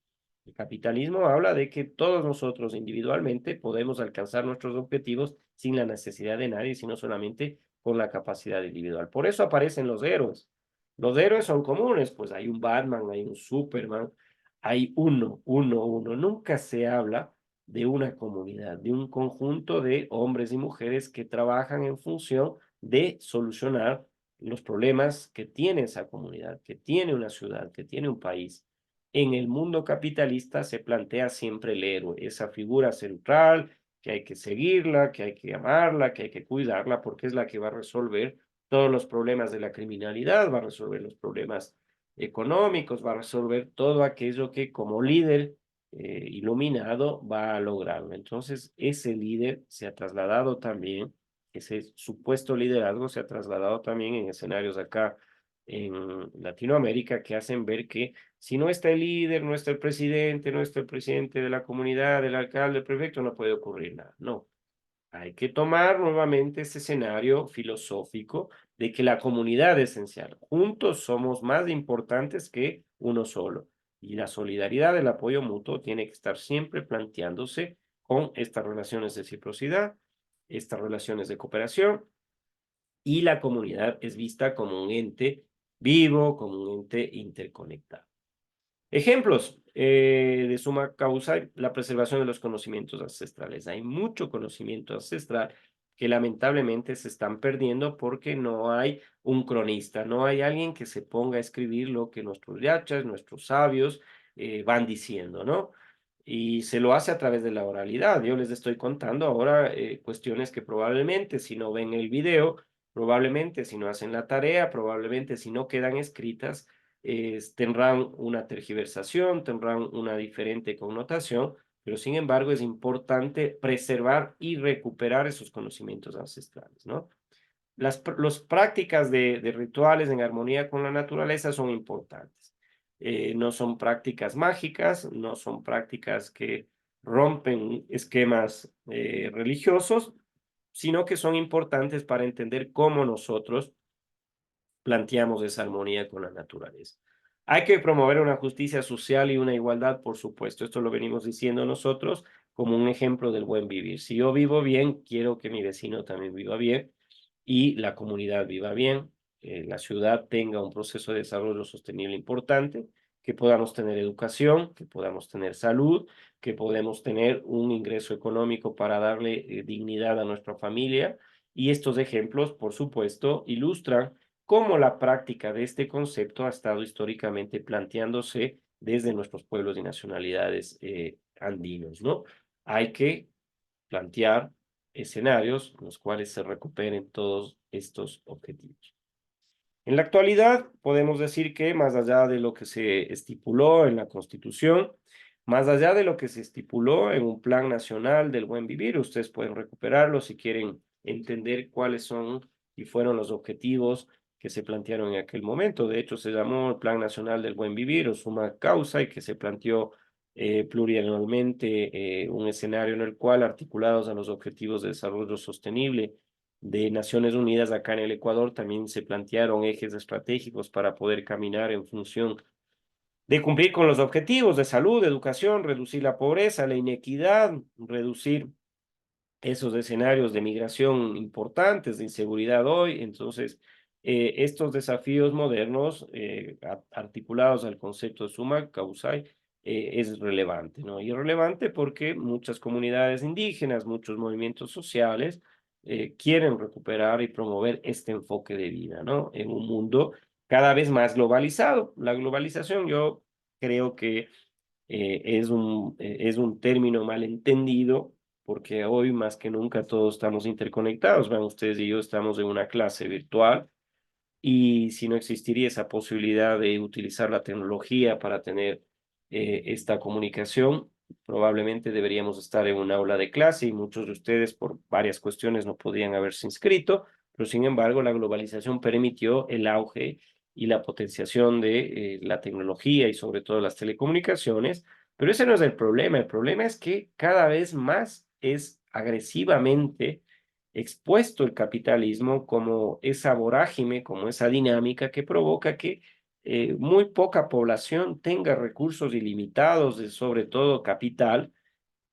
Speaker 1: El capitalismo habla de que todos nosotros individualmente podemos alcanzar nuestros objetivos sin la necesidad de nadie, sino solamente con la capacidad individual. Por eso aparecen los héroes. Los héroes son comunes, pues hay un Batman, hay un Superman, hay uno. Nunca se habla de una comunidad, de un conjunto de hombres y mujeres que trabajan en función de solucionar los problemas que tiene esa comunidad, que tiene una ciudad, que tiene un país. En el mundo capitalista se plantea siempre el héroe, esa figura central que hay que seguirla, que hay que amarla, que hay que cuidarla, porque es la que va a resolver todos los problemas de la criminalidad, va a resolver los problemas económicos, va a resolver todo aquello que como líder iluminado va a lograrlo. Entonces, ese líder se ha trasladado también, ese supuesto liderazgo se ha trasladado también en escenarios acá en Latinoamérica que hacen ver que si no está el líder, no está el presidente, no está el presidente de la comunidad, el alcalde, el prefecto, no puede ocurrir nada. No, hay que tomar nuevamente ese escenario filosófico de que la comunidad es esencial. Juntos somos más importantes que uno solo. Y la solidaridad, el apoyo mutuo tiene que estar siempre planteándose con estas relaciones de reciprocidad, estas relaciones de cooperación, y la comunidad es vista como un ente vivo, como un ente interconectado. Ejemplos de suma causa, la preservación de los conocimientos ancestrales. Hay mucho conocimiento ancestral que lamentablemente se están perdiendo porque no hay un cronista, no hay alguien que se ponga a escribir lo que nuestros yachas, nuestros sabios van diciendo, ¿no? Y se lo hace a través de la oralidad. Yo les estoy contando ahora cuestiones que probablemente si no ven el video, probablemente si no hacen la tarea, probablemente si no quedan escritas, tendrán una tergiversación, tendrán una diferente connotación, pero sin embargo es importante preservar y recuperar esos conocimientos ancestrales, ¿no? Las prácticas de rituales en armonía con la naturaleza son importantes. No son prácticas mágicas, no son prácticas que rompen esquemas religiosos, sino que son importantes para entender cómo nosotros planteamos esa armonía con la naturaleza. Hay que promover una justicia social y una igualdad, por supuesto. Esto lo venimos diciendo nosotros como un ejemplo del buen vivir. Si yo vivo bien, quiero que mi vecino también viva bien y la comunidad viva bien, la ciudad tenga un proceso de desarrollo sostenible importante, que podamos tener educación, que podamos tener salud, que podemos tener un ingreso económico para darle dignidad a nuestra familia. Y estos ejemplos, por supuesto, ilustran cómo la práctica de este concepto ha estado históricamente planteándose desde nuestros pueblos y nacionalidades andinos, ¿no? Hay que plantear escenarios en los cuales se recuperen todos estos objetivos. En la actualidad, podemos decir que más allá de lo que se estipuló en la Constitución, más allá de lo que se estipuló en un Plan Nacional del Buen Vivir, ustedes pueden recuperarlo si quieren entender cuáles son y fueron los objetivos que se plantearon en aquel momento. De hecho, se llamó el Plan Nacional del Buen Vivir o Suma Causa y que se planteó plurianualmente un escenario en el cual, articulados a los objetivos de desarrollo sostenible, de Naciones Unidas acá en el Ecuador, también se plantearon ejes estratégicos para poder caminar en función de cumplir con los objetivos de salud, educación, reducir la pobreza, la inequidad, reducir esos escenarios de migración importantes, de inseguridad hoy. Entonces, estos desafíos modernos, articulados al concepto de suma causal, es relevante, ¿no? Y es relevante porque muchas comunidades indígenas, muchos movimientos sociales, quieren recuperar y promover este enfoque de vida, ¿no? En un mundo cada vez más globalizado. La globalización, yo creo que es un término malentendido porque hoy más que nunca todos estamos interconectados. Vean, ustedes y yo estamos en una clase virtual y si no existiría esa posibilidad de utilizar la tecnología para tener esta comunicación, probablemente deberíamos estar en un aula de clase y muchos de ustedes por varias cuestiones no podían haberse inscrito, pero sin embargo la globalización permitió el auge y la potenciación de la tecnología y sobre todo las telecomunicaciones, pero ese no es el problema es que cada vez más es agresivamente expuesto el capitalismo como esa vorágine, como esa dinámica que provoca que muy poca población tenga recursos ilimitados, de sobre todo capital,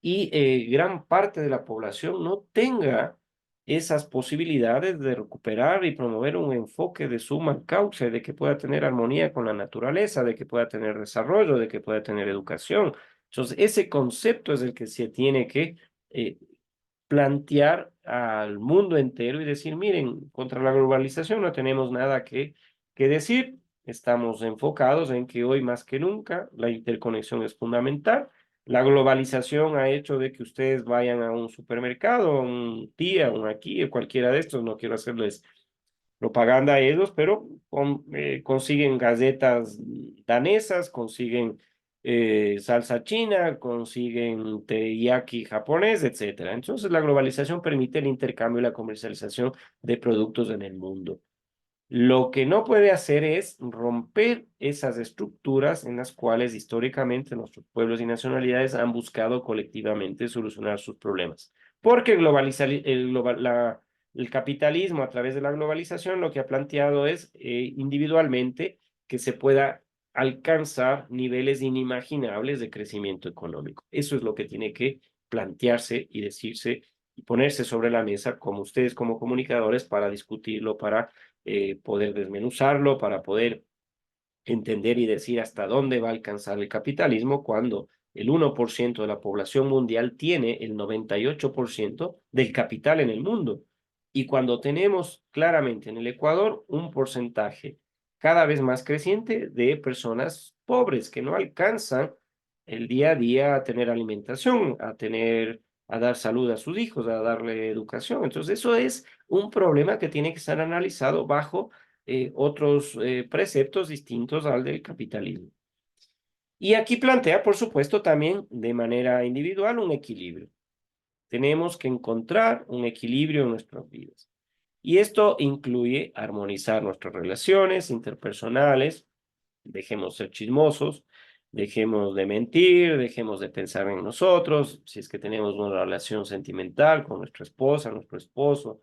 Speaker 1: y gran parte de la población no tenga esas posibilidades de recuperar y promover un enfoque de suma causa, de que pueda tener armonía con la naturaleza, de que pueda tener desarrollo, de que pueda tener educación. Entonces, ese concepto es el que se tiene que eh, plantear al mundo entero y decir, miren, contra la globalización no tenemos nada que decir, estamos enfocados en que hoy más que nunca la interconexión es fundamental. La globalización ha hecho de que ustedes vayan a un supermercado, a un tía, un aquí, cualquiera de estos, no quiero hacerles propaganda a ellos, pero consiguen galletas danesas, consiguen salsa china, consiguen teriyaki japonés, etcétera. Entonces, la globalización permite el intercambio y la comercialización de productos en el mundo. Lo que no puede hacer es romper esas estructuras en las cuales históricamente nuestros pueblos y nacionalidades han buscado colectivamente solucionar sus problemas. Porque el capitalismo a través de la globalización lo que ha planteado es individualmente que se pueda alcanzar niveles inimaginables de crecimiento económico. Eso es lo que tiene que plantearse y decirse y ponerse sobre la mesa como ustedes como comunicadores para discutirlo, para poder desmenuzarlo, para poder entender y decir hasta dónde va a alcanzar el capitalismo cuando el 1% de la población mundial tiene el 98% del capital en el mundo. Y cuando tenemos claramente en el Ecuador un porcentaje cada vez más creciente de personas pobres que no alcanzan el día a día a tener alimentación, a dar salud a sus hijos, a darle educación. Entonces, eso es un problema que tiene que ser analizado bajo otros preceptos distintos al del capitalismo. Y aquí plantea, por supuesto, también de manera individual un equilibrio. Tenemos que encontrar un equilibrio en nuestras vidas. Y esto incluye armonizar nuestras relaciones interpersonales, dejemos ser chismosos, dejemos de mentir, dejemos de pensar en nosotros, si es que tenemos una relación sentimental con nuestra esposa, nuestro esposo,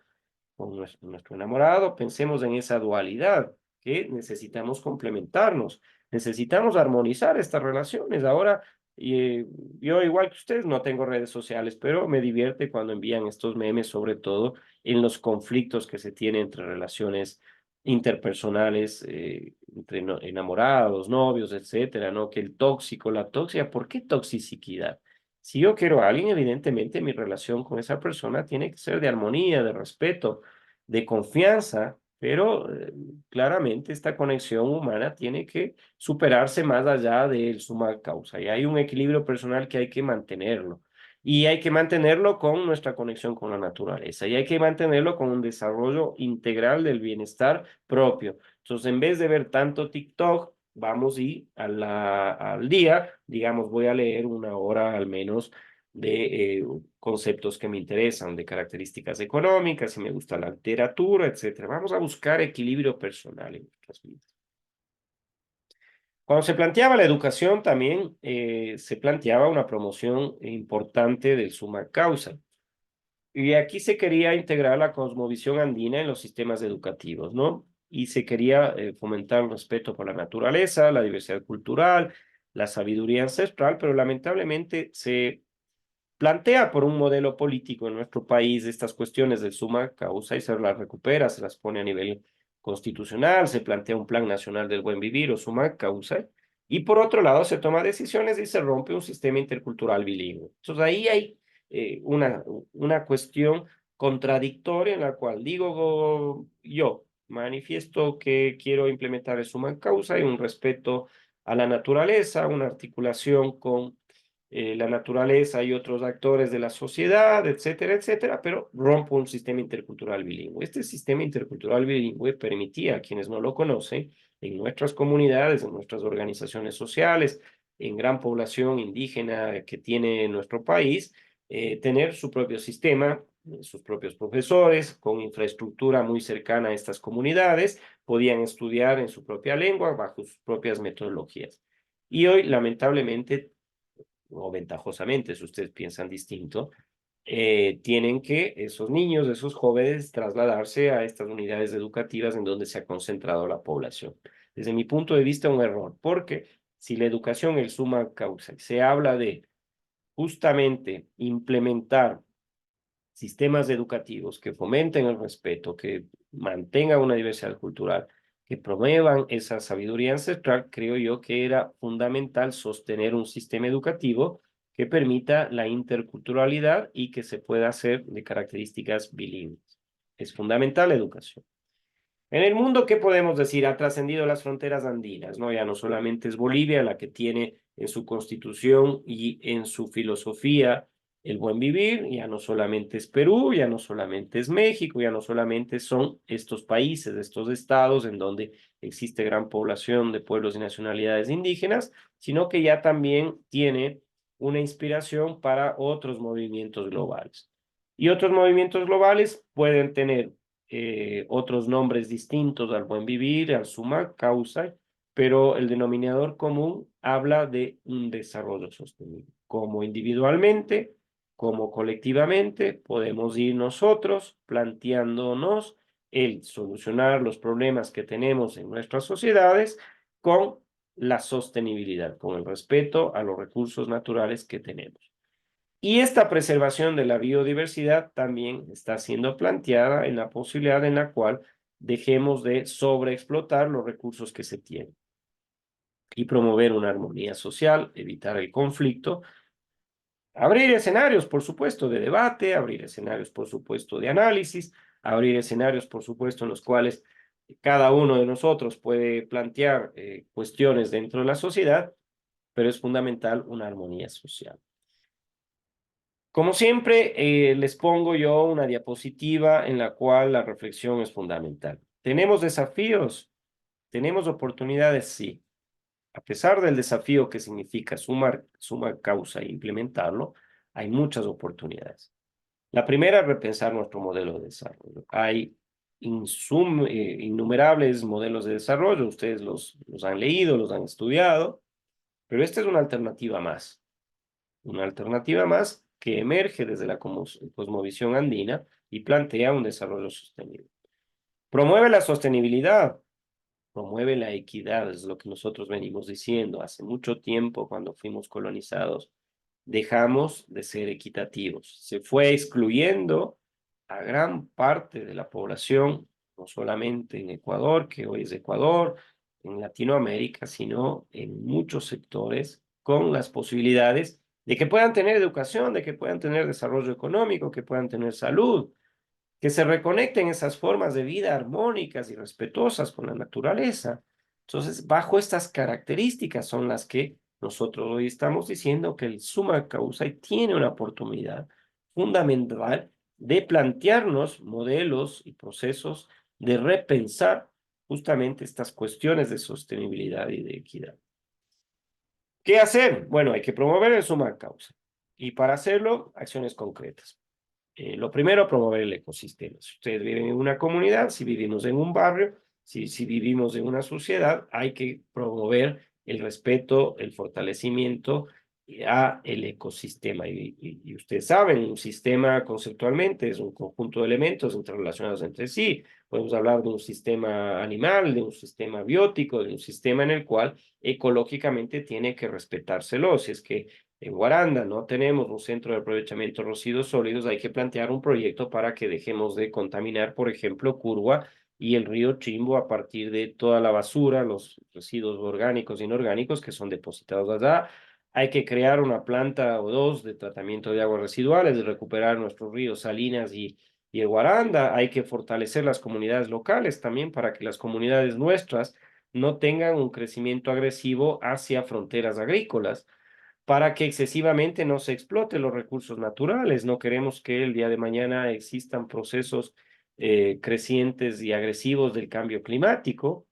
Speaker 1: con nuestro enamorado, pensemos en esa dualidad que necesitamos complementarnos, necesitamos armonizar estas relaciones. Ahora, yo igual que ustedes no tengo redes sociales, pero me divierte cuando envían estos memes, sobre todo en los conflictos que se tienen entre relaciones interpersonales, entre enamorados, novios, etcétera, ¿no? Que el tóxico, la tóxica, ¿por qué toxicidad? Si yo quiero a alguien, evidentemente mi relación con esa persona tiene que ser de armonía, de respeto, de confianza, pero claramente esta conexión humana tiene que superarse más allá del suma causa y hay un equilibrio personal que hay que mantenerlo. Y hay que mantenerlo con nuestra conexión con la naturaleza y hay que mantenerlo con un desarrollo integral del bienestar propio. Entonces, en vez de ver tanto TikTok, vamos y al día, digamos, voy a leer una hora al menos de conceptos que me interesan, de características económicas, si me gusta la literatura, etcétera. Vamos a buscar equilibrio personal en nuestras vidas. Cuando se planteaba la educación, también se planteaba una promoción importante del summa causa. Y aquí se quería integrar la cosmovisión andina en los sistemas educativos, ¿no? Y se quería fomentar el respeto por la naturaleza, la diversidad cultural, la sabiduría ancestral, pero lamentablemente se plantea por un modelo político en nuestro país estas cuestiones del summa causa y se las recupera, se las pone a nivel constitucional, se plantea un plan nacional del buen vivir o summa causa, y por otro lado se toma decisiones y se rompe un sistema intercultural bilingüe. Entonces ahí hay una cuestión contradictoria en la cual digo yo, manifiesto que quiero implementar el summa causa y un respeto a la naturaleza, una articulación con la naturaleza y otros actores de la sociedad, etcétera, etcétera, pero rompo un sistema intercultural bilingüe. Este sistema intercultural bilingüe permitía a quienes no lo conocen, en nuestras comunidades, en nuestras organizaciones sociales, en gran población indígena que tiene nuestro país, tener su propio sistema, sus propios profesores, con infraestructura muy cercana a estas comunidades, podían estudiar en su propia lengua, bajo sus propias metodologías. Y hoy, lamentablemente, o ventajosamente, si ustedes piensan distinto, tienen que esos niños, esos jóvenes, trasladarse a estas unidades educativas en donde se ha concentrado la población. Desde mi punto de vista, un error, porque si la educación es summa causa, se habla de justamente implementar sistemas educativos que fomenten el respeto, que mantengan una diversidad cultural, que promuevan esa sabiduría ancestral, creo yo que era fundamental sostener un sistema educativo que permita la interculturalidad y que se pueda hacer de características bilingües. Es fundamental la educación. En el mundo, ¿qué podemos decir? Ha trascendido las fronteras andinas, ¿no? Ya no solamente es Bolivia la que tiene en su constitución y en su filosofía el buen vivir, ya no solamente es Perú, ya no solamente es México, ya no solamente son estos países, estos estados en donde existe gran población de pueblos y nacionalidades indígenas, sino que ya también tiene una inspiración para otros movimientos globales. Y otros movimientos globales pueden tener otros nombres distintos al buen vivir, al summa causa, pero el denominador común habla de un desarrollo sostenible. Como individualmente, como colectivamente, podemos ir nosotros planteándonos el solucionar los problemas que tenemos en nuestras sociedades con la sostenibilidad, con el respeto a los recursos naturales que tenemos. Y esta preservación de la biodiversidad también está siendo planteada en la posibilidad en la cual dejemos de sobreexplotar los recursos que se tienen y promover una armonía social, evitar el conflicto, abrir escenarios, por supuesto, de debate, abrir escenarios, por supuesto, de análisis, abrir escenarios, por supuesto, en los cuales cada uno de nosotros puede plantear cuestiones dentro de la sociedad, pero es fundamental una armonía social. Como siempre, les pongo yo una diapositiva en la cual la reflexión es fundamental. ¿Tenemos desafíos? ¿Tenemos oportunidades? Sí. A pesar del desafío que significa sumar causa e implementarlo, hay muchas oportunidades. La primera es repensar nuestro modelo de desarrollo. Hay innumerables modelos de desarrollo, ustedes los han leído, los han estudiado, pero esta es una alternativa más. Una alternativa más que emerge desde la cosmovisión andina y plantea un desarrollo sostenible. Promueve la sostenibilidad, promueve la equidad, es lo que nosotros venimos diciendo. Hace mucho tiempo, cuando fuimos colonizados, dejamos de ser equitativos. Se fue excluyendo a gran parte de la población, no solamente en Ecuador, que hoy es Ecuador, en Latinoamérica, sino en muchos sectores con las posibilidades de que puedan tener educación, de que puedan tener desarrollo económico, que puedan tener salud, que se reconecten esas formas de vida armónicas y respetuosas con la naturaleza. Entonces, bajo estas características son las que nosotros hoy estamos diciendo que el summa causa tiene una oportunidad fundamental de plantearnos modelos y procesos de repensar justamente estas cuestiones de sostenibilidad y de equidad. ¿Qué hacer? Bueno, hay que promover el suma causa. Y para hacerlo, acciones concretas. Lo primero, promover el ecosistema. Si ustedes viven en una comunidad, si vivimos en un barrio, si vivimos en una sociedad, hay que promover el respeto, el fortalecimiento a el ecosistema. Y ustedes saben, un sistema conceptualmente es un conjunto de elementos interrelacionados entre sí. Podemos hablar de un sistema animal, de un sistema biótico, de un sistema en el cual ecológicamente tiene que respetárselo. Si es que en Guaranda no tenemos un centro de aprovechamiento de residuos sólidos, hay que plantear un proyecto para que dejemos de contaminar, por ejemplo, Curva y el río Chimbo a partir de toda la basura, los residuos orgánicos e inorgánicos que son depositados allá. Hay que crear una planta o dos de tratamiento de aguas residuales, de recuperar nuestros ríos Salinas y el Guaranda. Hay que fortalecer las comunidades locales también para que las comunidades nuestras no tengan un crecimiento agresivo hacia fronteras agrícolas para que excesivamente no se exploten los recursos naturales. No queremos que el día de mañana existan procesos crecientes y agresivos del cambio climático.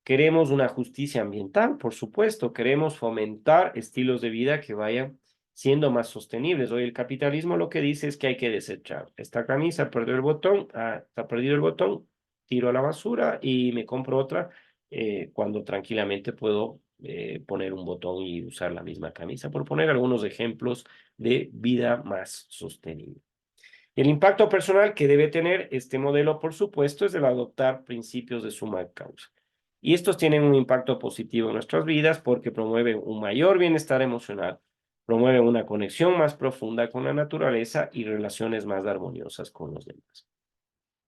Speaker 1: Queremos una justicia ambiental, por supuesto. Queremos fomentar estilos de vida que vayan siendo más sostenibles. Hoy el capitalismo lo que dice es que hay que desechar. Esta camisa perdió el botón, está perdido el botón, tiro a la basura y me compro otra cuando tranquilamente puedo poner un botón y usar la misma camisa, por poner algunos ejemplos de vida más sostenible. El impacto personal que debe tener este modelo, por supuesto, es el adoptar principios de suma causa. Y estos tienen un impacto positivo en nuestras vidas porque promueven un mayor bienestar emocional, promueven una conexión más profunda con la naturaleza y relaciones más armoniosas con los demás.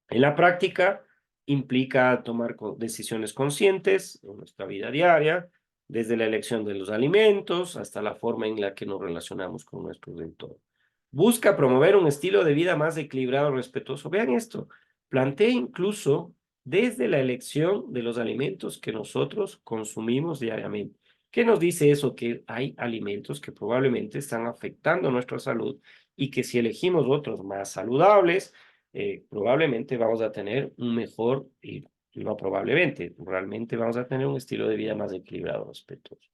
Speaker 1: En la práctica, implica tomar decisiones conscientes en nuestra vida diaria, desde la elección de los alimentos hasta la forma en la que nos relacionamos con nuestro entorno. Busca promover un estilo de vida más equilibrado, respetuoso. Vean esto, plantea incluso desde la elección de los alimentos que nosotros consumimos diariamente. ¿Qué nos dice eso? Que hay alimentos que probablemente están afectando nuestra salud y que si elegimos otros más saludables, probablemente vamos a tener un mejor, y no probablemente, realmente vamos a tener un estilo de vida más equilibrado, respetuoso.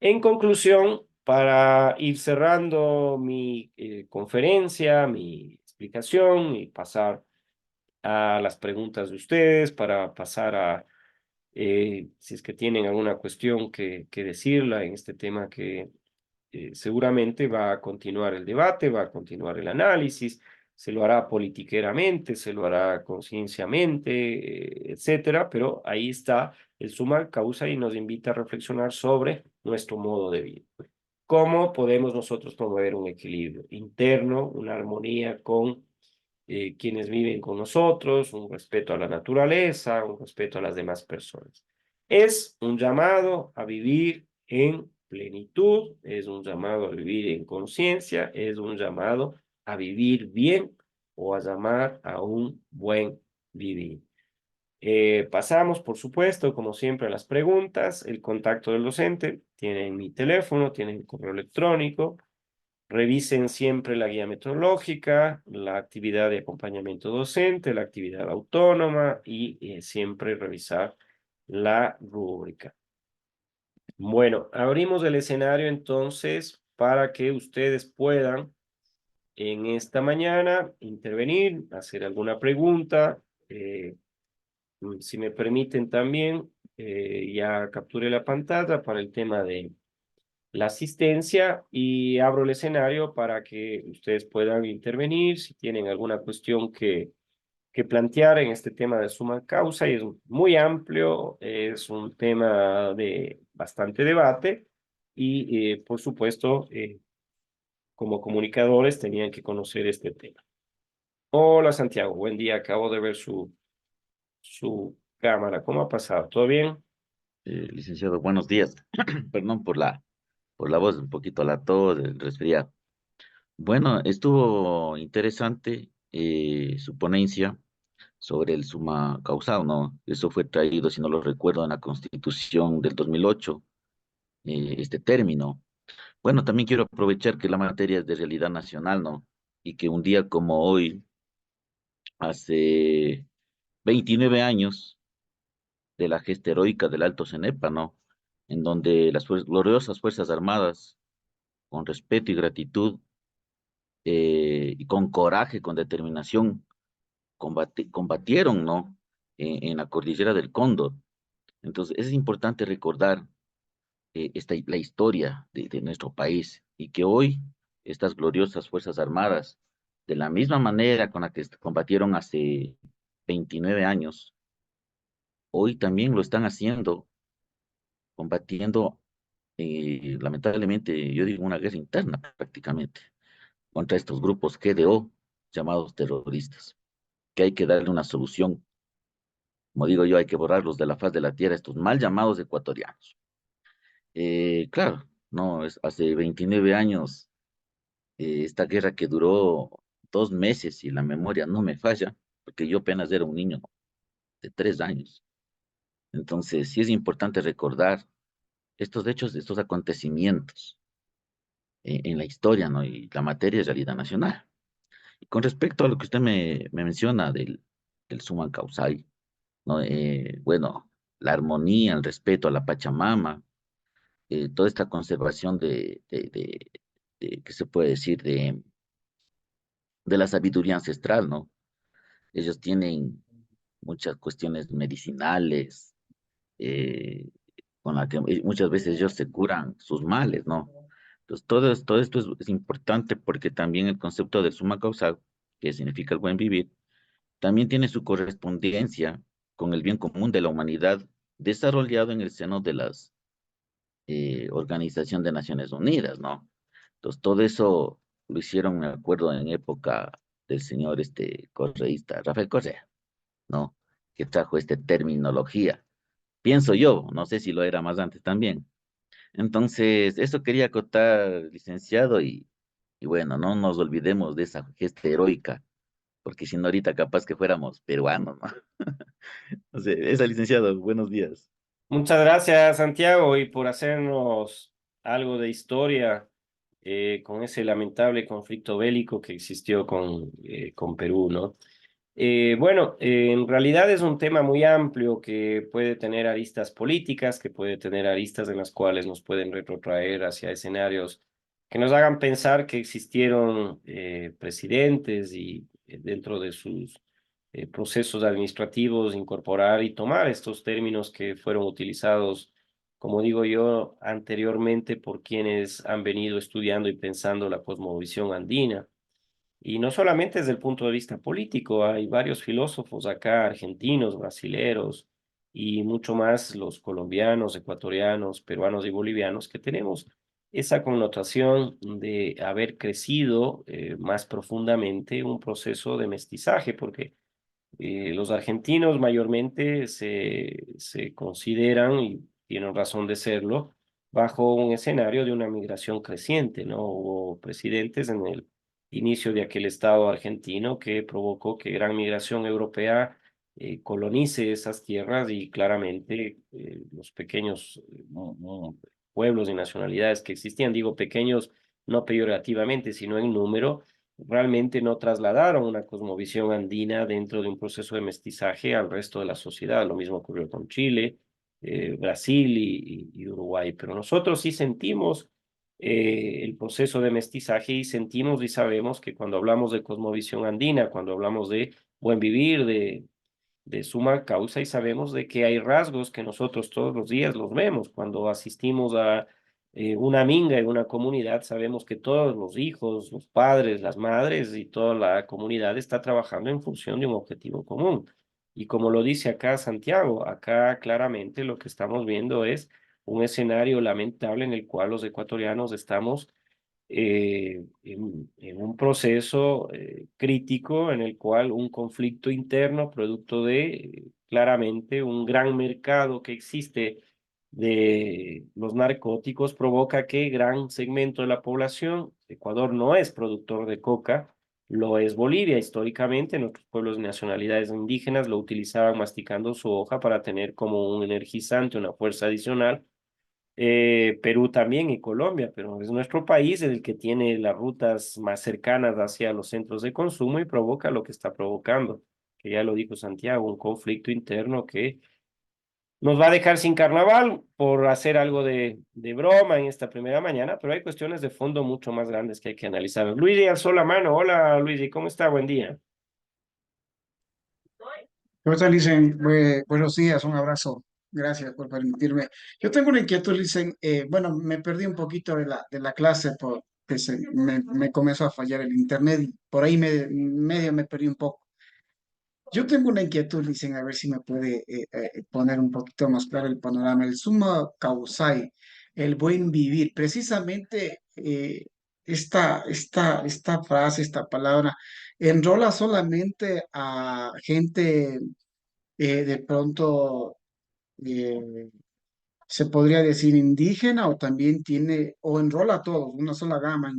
Speaker 1: En conclusión, para ir cerrando mi conferencia, mi explicación y pasar a las preguntas de ustedes, para pasar a, si es que tienen alguna cuestión que decirla en este tema que seguramente va a continuar el debate, va a continuar el análisis, se lo hará politiqueramente, se lo hará concienciamente, etcétera, pero ahí está el suma causa y nos invita a reflexionar sobre nuestro modo de vida. ¿Cómo podemos nosotros promover un equilibrio interno, una armonía con quienes viven con nosotros, un respeto a la naturaleza, un respeto a las demás personas? Es un llamado a vivir en plenitud, es un llamado a vivir en conciencia, es un llamado a vivir bien o a llamar a un buen vivir. Pasamos, por supuesto, como siempre, a las preguntas, el contacto del docente, tienen mi teléfono, tienen mi correo electrónico, revisen siempre la guía metodológica, la actividad de acompañamiento docente, la actividad autónoma y siempre revisar la rúbrica. Bueno, abrimos el escenario entonces para que ustedes puedan en esta mañana intervenir, hacer alguna pregunta. Si me permiten también, ya capturé la pantalla para el tema de la asistencia y abro el escenario para que ustedes puedan intervenir si tienen alguna cuestión que plantear en este tema de suma causa. Y es muy amplio, es un tema de bastante debate y, por supuesto, como comunicadores tenían que conocer este tema. Hola Santiago, buen día, acabo de ver su cámara. ¿Cómo ha pasado? ¿Todo bien?
Speaker 2: Licenciado, buenos días. Perdón por la voz, un poquito la tos, el resfriado. Bueno, estuvo interesante su ponencia sobre el suma causal, ¿no? Eso fue traído, si no lo recuerdo, en la Constitución del 2008. este término. Bueno, también quiero aprovechar que la materia es de realidad nacional, ¿no? Y que un día como hoy, hace 29 años de la gesta heroica del Alto Cenepa, ¿no? En donde las gloriosas Fuerzas Armadas, con respeto y gratitud, y con coraje, con determinación, combatieron, ¿no? En la cordillera del Cóndor. Entonces, es importante recordar la historia de nuestro país y que hoy estas gloriosas Fuerzas Armadas, de la misma manera con la que combatieron hace 29 años, hoy también lo están haciendo, combatiendo, lamentablemente, yo digo una guerra interna prácticamente, contra estos grupos GDO llamados terroristas, que hay que darle una solución. Como digo yo, hay que borrarlos de la faz de la tierra, estos mal llamados ecuatorianos. Claro, no, es hace 29 años, esta guerra que duró 2 meses, si la memoria no me falla, porque yo apenas era un niño de 3 años. Entonces, sí es importante recordar estos hechos, estos acontecimientos en la historia, ¿no? Y la materia es realidad nacional. Y con respecto a lo que usted me menciona del Suman Causal, ¿no? Bueno, la armonía, el respeto a la Pachamama, toda esta conservación ¿qué se puede decir? De la sabiduría ancestral, ¿no? Ellos tienen muchas cuestiones medicinales, eh, con la que muchas veces ellos se curan sus males, ¿no? Entonces, todo esto es importante porque también el concepto de suma causal, que significa el buen vivir, también tiene su correspondencia con el bien común de la humanidad desarrollado en el seno de las Organización de Naciones Unidas, ¿no? Entonces, todo eso lo hicieron, me acuerdo, en época del señor correísta, Rafael Correa, ¿no? Que trajo esta terminología. Pienso yo, no sé si lo era más antes también. Entonces, eso quería acotar, licenciado, y bueno, no nos olvidemos de esa gesta heroica, porque si no ahorita capaz que fuéramos peruanos, ¿no? O sea, esa, licenciado, buenos días.
Speaker 1: Muchas gracias, Santiago, y por hacernos algo de historia con ese lamentable conflicto bélico que existió con Perú, ¿no? Bueno, en realidad es un tema muy amplio que puede tener aristas políticas, que puede tener aristas en las cuales nos pueden retrotraer hacia escenarios que nos hagan pensar que existieron presidentes y dentro de sus procesos administrativos incorporar y tomar estos términos que fueron utilizados, como digo yo, anteriormente por quienes han venido estudiando y pensando la cosmovisión andina. Y no solamente desde el punto de vista político, hay varios filósofos acá, argentinos, brasileros y mucho más los colombianos, ecuatorianos, peruanos y bolivianos, que tenemos esa connotación de haber crecido más profundamente un proceso de mestizaje, porque los argentinos mayormente se consideran, y tienen razón de serlo, bajo un escenario de una migración creciente, ¿no? Hubo presidentes en el inicio de aquel Estado argentino que provocó que gran migración europea colonice esas tierras y claramente los pequeños pueblos y nacionalidades que existían, digo pequeños no peyorativamente, sino en número, realmente no trasladaron una cosmovisión andina dentro de un proceso de mestizaje al resto de la sociedad. Lo mismo ocurrió con Chile, Brasil y Uruguay. Pero nosotros sí sentimos el proceso de mestizaje y sentimos y sabemos que cuando hablamos de cosmovisión andina, cuando hablamos de buen vivir, de suma causa y sabemos de que hay rasgos que nosotros todos los días los vemos. Cuando asistimos a una minga en una comunidad, sabemos que todos los hijos, los padres, las madres y toda la comunidad está trabajando en función de un objetivo común. Y como lo dice acá Santiago, acá claramente lo que estamos viendo es un escenario lamentable en el cual los ecuatorianos estamos en un proceso crítico en el cual un conflicto interno, producto de claramente un gran mercado que existe de los narcóticos, provoca que gran segmento de la población, Ecuador no es productor de coca, lo es Bolivia. Históricamente, nuestros pueblos de nacionalidades indígenas lo utilizaban masticando su hoja para tener como un energizante, una fuerza adicional Perú también y Colombia, pero es nuestro país el que tiene las rutas más cercanas hacia los centros de consumo y provoca lo que está provocando, que ya lo dijo Santiago, un conflicto interno que nos va a dejar sin carnaval por hacer algo de broma en esta primera mañana, pero hay cuestiones de fondo mucho más grandes que hay que analizar. Luigi alzó la mano. Hola Luigi, ¿cómo está? Buen día.
Speaker 3: ¿Cómo está, Licen? Buenos días, un abrazo. Gracias por permitirme. Yo tengo una inquietud, Licen. Bueno, me perdí un poquito de la clase porque me comenzó a fallar el internet y por ahí medio me perdí un poco. Yo tengo una inquietud, Licen, a ver si me puede poner un poquito más claro el panorama. El summa causai, el buen vivir. Precisamente esta frase, esta palabra, enrola solamente a gente de pronto eh, se podría decir indígena o también tiene o enrola a todos, una sola gama,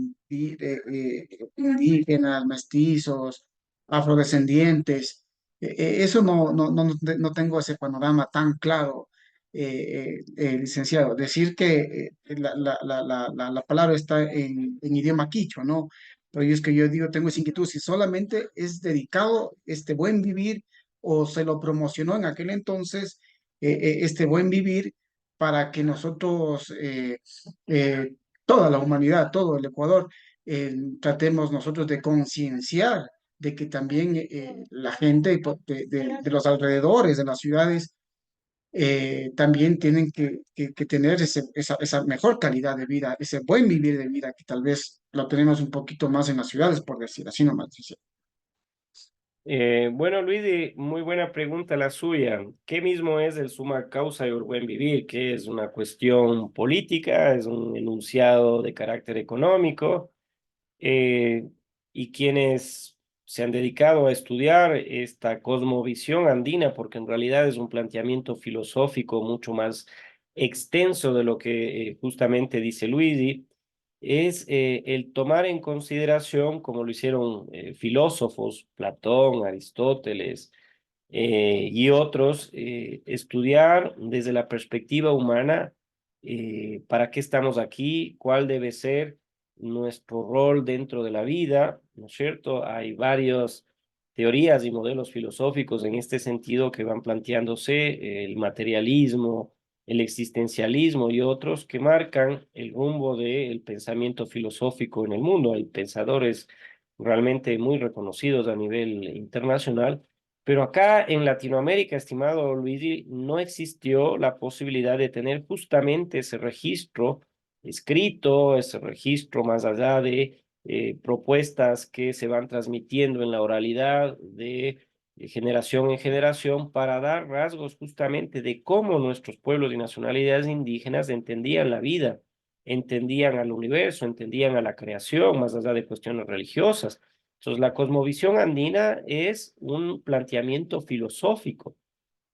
Speaker 3: indígenas, mestizos, afrodescendientes. Eso no tengo ese panorama tan claro, licenciado. Decir que la palabra está en idioma quichua, ¿no? Pero es que yo digo, tengo esa inquietud, si solamente es dedicado este buen vivir o se lo promocionó en aquel entonces este buen vivir para que nosotros, toda la humanidad, todo el Ecuador, tratemos nosotros de concienciar de que también la gente de los alrededores, de las ciudades, también tienen que tener esa mejor calidad de vida, ese buen vivir de vida que tal vez lo tenemos un poquito más en las ciudades, por decir así nomás.
Speaker 1: Bueno, Luigi, muy buena pregunta la suya. ¿Qué mismo es el suma causa y el buen vivir? ¿Qué es una cuestión política? ¿Es un enunciado de carácter económico? eh, y quienes se han dedicado a estudiar esta cosmovisión andina, porque en realidad es un planteamiento filosófico mucho más extenso de lo que justamente dice Luigi, es el tomar en consideración, como lo hicieron filósofos, Platón, Aristóteles, y otros, estudiar desde la perspectiva humana para qué estamos aquí, cuál debe ser nuestro rol dentro de la vida, ¿no es cierto? Hay varias teorías y modelos filosóficos en este sentido que van planteándose, el materialismo, el existencialismo y otros que marcan el rumbo del pensamiento filosófico en el mundo. Hay pensadores realmente muy reconocidos a nivel internacional, pero acá en Latinoamérica, estimado Luigi, no existió la posibilidad de tener justamente ese registro escrito, ese registro más allá de propuestas que se van transmitiendo en la oralidad de generación en generación para dar rasgos justamente de cómo nuestros pueblos y nacionalidades indígenas entendían la vida, entendían al universo, entendían a la creación, más allá de cuestiones religiosas. Entonces, la cosmovisión andina es un planteamiento filosófico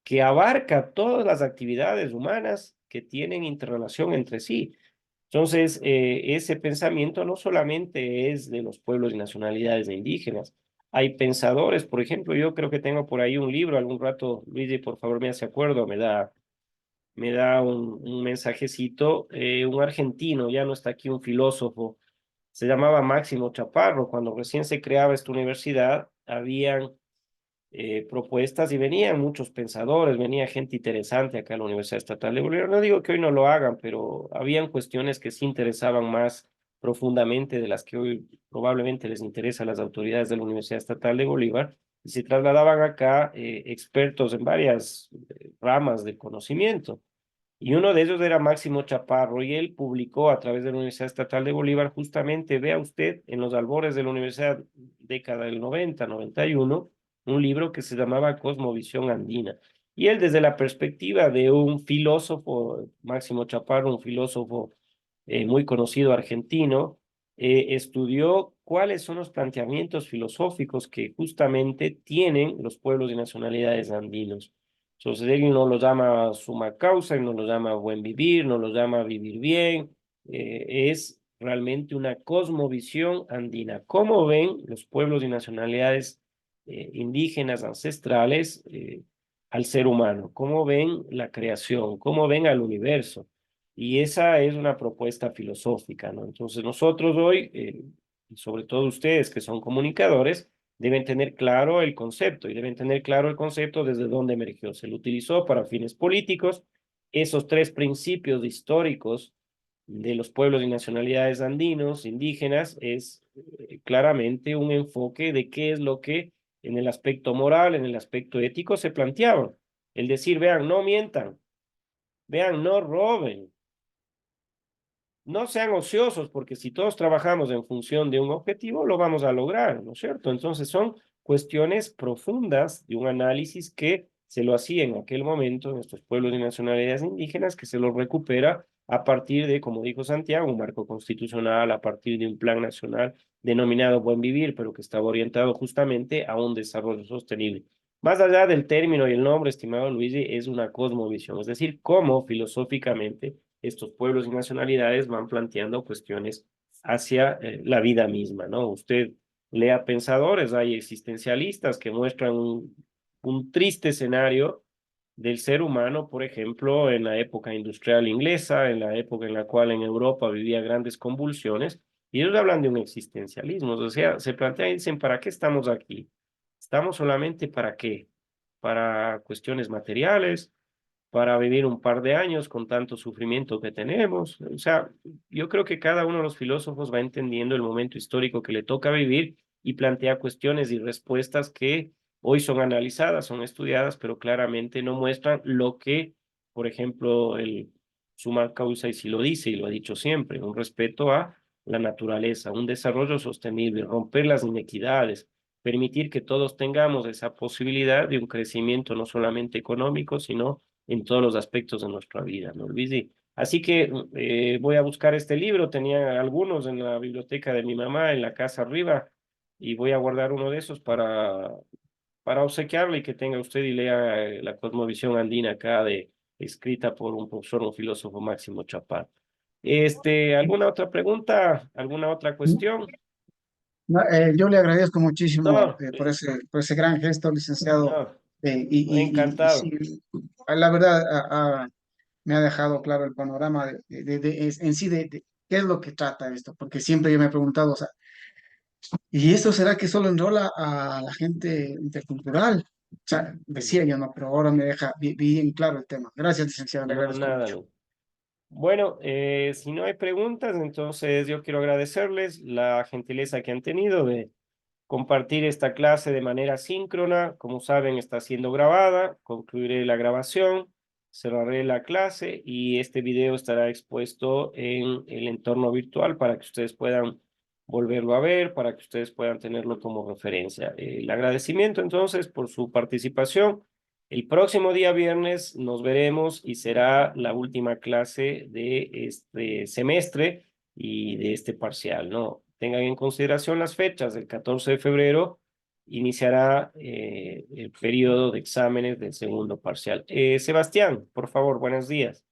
Speaker 1: que abarca todas las actividades humanas que tienen interrelación entre sí. Entonces, ese pensamiento no solamente es de los pueblos y nacionalidades indígenas. Hay pensadores, por ejemplo, yo creo que tengo por ahí un libro, algún rato, Luigi, por favor, me hace acuerdo, me da un mensajecito, un argentino, ya no está aquí un filósofo, se llamaba Máximo Chaparro. Cuando recién se creaba esta universidad, habían propuestas y venían muchos pensadores, venía gente interesante acá a la Universidad Estatal de Bolívar. No digo que hoy no lo hagan, pero habían cuestiones que sí interesaban más profundamente de las que hoy probablemente les interesa a las autoridades de la Universidad Estatal de Bolívar, y se trasladaban acá expertos en varias ramas de conocimiento. Y uno de ellos era Máximo Chaparro, y él publicó a través de la Universidad Estatal de Bolívar, justamente, vea usted, en los albores de la universidad, década del 90, 91, un libro que se llamaba Cosmovisión Andina. Y él, desde la perspectiva de un filósofo, Máximo Chaparro, un filósofo muy conocido argentino, estudió cuáles son los planteamientos filosóficos que justamente tienen los pueblos y nacionalidades andinos. Entonces él no lo llama suma causa, no lo llama buen vivir, no lo llama vivir bien, es realmente una cosmovisión andina. ¿Cómo ven los pueblos y nacionalidades indígenas ancestrales al ser humano? ¿Cómo ven la creación? ¿Cómo ven al universo? Y esa es una propuesta filosófica, ¿no? Entonces nosotros hoy, y sobre todo ustedes que son comunicadores, deben tener claro el concepto y deben tener claro el concepto desde dónde emergió. Se lo utilizó para fines políticos. Esos tres principios históricos de los pueblos y nacionalidades andinos, indígenas, es claramente un enfoque de qué es lo que en el aspecto moral, en el aspecto ético se planteaba. El decir, vean, no mientan, vean, no roben, no sean ociosos, porque si todos trabajamos en función de un objetivo, lo vamos a lograr, ¿no es cierto? Entonces son cuestiones profundas de un análisis que se lo hacía en aquel momento en estos pueblos y nacionalidades indígenas, que se lo recupera a partir de, como dijo Santiago, un marco constitucional, a partir de un plan nacional denominado Buen Vivir, pero que estaba orientado justamente a un desarrollo sostenible. Más allá del término y el nombre, estimado Luigi, es una cosmovisión, es decir, cómo filosóficamente estos pueblos y nacionalidades van planteando cuestiones hacia la vida misma, ¿no? Usted lea pensadores, hay existencialistas que muestran un triste escenario del ser humano, por ejemplo, en la época industrial inglesa, en la época en la cual en Europa vivía grandes convulsiones, y ellos hablan de un existencialismo, o sea, se plantean y dicen, ¿para qué estamos aquí? ¿Estamos solamente para qué? ¿Para cuestiones materiales? ¿Para vivir un par de años con tanto sufrimiento que tenemos? O sea, yo creo que cada uno de los filósofos va entendiendo el momento histórico que le toca vivir y plantea cuestiones y respuestas que hoy son analizadas, son estudiadas, pero claramente no muestran lo que, por ejemplo, el Summa Causa y sí lo dice y lo ha dicho siempre, un respeto a la naturaleza, un desarrollo sostenible, romper las inequidades, permitir que todos tengamos esa posibilidad de un crecimiento no solamente económico, sino en todos los aspectos de nuestra vida, ¿no, Luisi? Así que voy a buscar este libro, tenía algunos en la biblioteca de mi mamá, en la casa arriba, y voy a guardar uno de esos para obsequiarle y que tenga usted y lea la cosmovisión andina acá escrita por un profesor, un filósofo Máximo Chapán. ¿Alguna otra pregunta? ¿Alguna otra cuestión?
Speaker 3: No, yo le agradezco muchísimo
Speaker 1: No,
Speaker 3: por ese gran gesto, licenciado.
Speaker 1: no,
Speaker 3: Y
Speaker 1: encantado.
Speaker 3: sí, la verdad me ha dejado claro el panorama en sí de qué es lo que trata esto, porque siempre yo me he preguntado, o sea, ¿y esto será que solo enrola a la gente intercultural? O sea, decía yo no, pero ahora me deja bien claro el tema. Gracias, licenciado, le
Speaker 1: No,
Speaker 3: agradezco
Speaker 1: nada,
Speaker 3: mucho.
Speaker 1: Lu. Bueno, si no hay preguntas, entonces yo quiero agradecerles la gentileza que han tenido de compartir esta clase de manera síncrona. Como saben, está siendo grabada. Concluiré la grabación, cerraré la clase y este video estará expuesto en el entorno virtual para que ustedes puedan volverlo a ver, para que ustedes puedan tenerlo como referencia. El agradecimiento entonces por su participación. El próximo día viernes nos veremos y será la última clase de este semestre y de este parcial, ¿no? Tengan en consideración las fechas. El 14 de febrero iniciará el periodo de exámenes del segundo parcial. Sebastián, por favor, buenos días.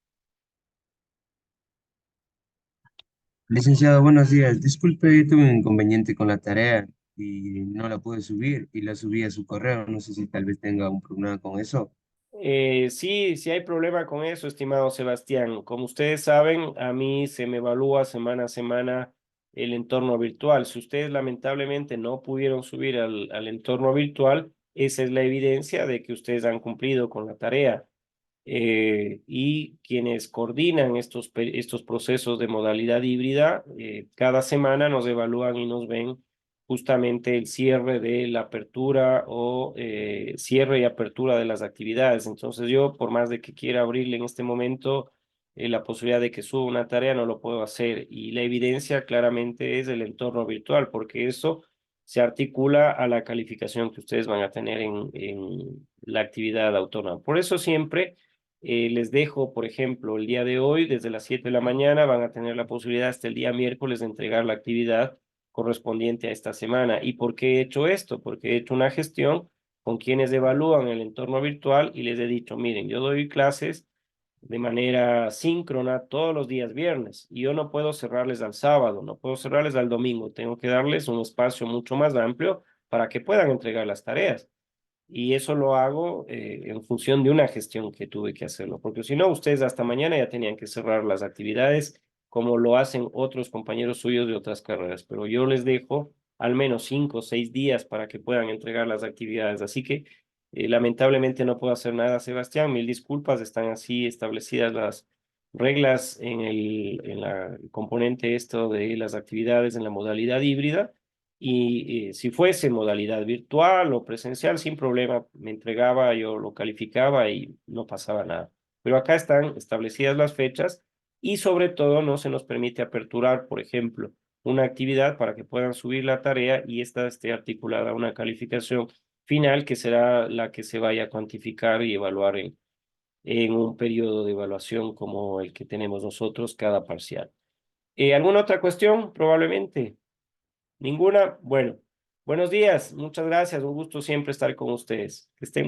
Speaker 4: Licenciado, buenos días. Disculpe, tuve un inconveniente con la tarea y no la pude subir y la subí a su correo. No sé si tal vez tenga un problema con eso.
Speaker 1: Sí, sí hay problema con eso, estimado Sebastián. Como ustedes saben, a mí se me evalúa semana a semana el entorno virtual. Si ustedes lamentablemente no pudieron subir al entorno virtual, esa es la evidencia de que ustedes han cumplido con la tarea. Y quienes coordinan estos procesos de modalidad híbrida, cada semana nos evalúan y nos ven justamente el cierre de la apertura o cierre y apertura de las actividades. Entonces yo, por más de que quiera abrirle en este momento la posibilidad de que suba una tarea, no lo puedo hacer. Y la evidencia claramente es el entorno virtual, porque eso se articula a la calificación que ustedes van a tener en la actividad autónoma. Por eso siempre les dejo, por ejemplo, el día de hoy, desde las 7 de la mañana, van a tener la posibilidad hasta el día miércoles de entregar la actividad correspondiente a esta semana. ¿Y por qué he hecho esto? Porque he hecho una gestión con quienes evalúan el entorno virtual y les he dicho, miren, yo doy clases de manera síncrona todos los días viernes y yo no puedo cerrarles al sábado, no puedo cerrarles al domingo, tengo que darles un espacio mucho más amplio para que puedan entregar las tareas. y eso lo hago en función de una gestión que tuve que hacerlo, porque si no, ustedes hasta mañana ya tenían que cerrar las actividades como lo hacen otros compañeros suyos de otras carreras, pero yo les dejo al menos 5 o 6 días para que puedan entregar las actividades, así que lamentablemente no puedo hacer nada, Sebastián, mil disculpas, están así establecidas las reglas en la componente esto de las actividades en la modalidad híbrida, y si fuese modalidad virtual o presencial, sin problema, me entregaba, yo lo calificaba y no pasaba nada. Pero acá están establecidas las fechas y sobre todo no se nos permite aperturar, por ejemplo, una actividad para que puedan subir la tarea y esta esté articulada a una calificación final que será la que se vaya a cuantificar y evaluar en un periodo de evaluación como el que tenemos nosotros cada parcial. ¿Alguna otra cuestión? Probablemente. ¿Ninguna? Bueno, buenos días, muchas gracias, un gusto siempre estar con ustedes. Que estén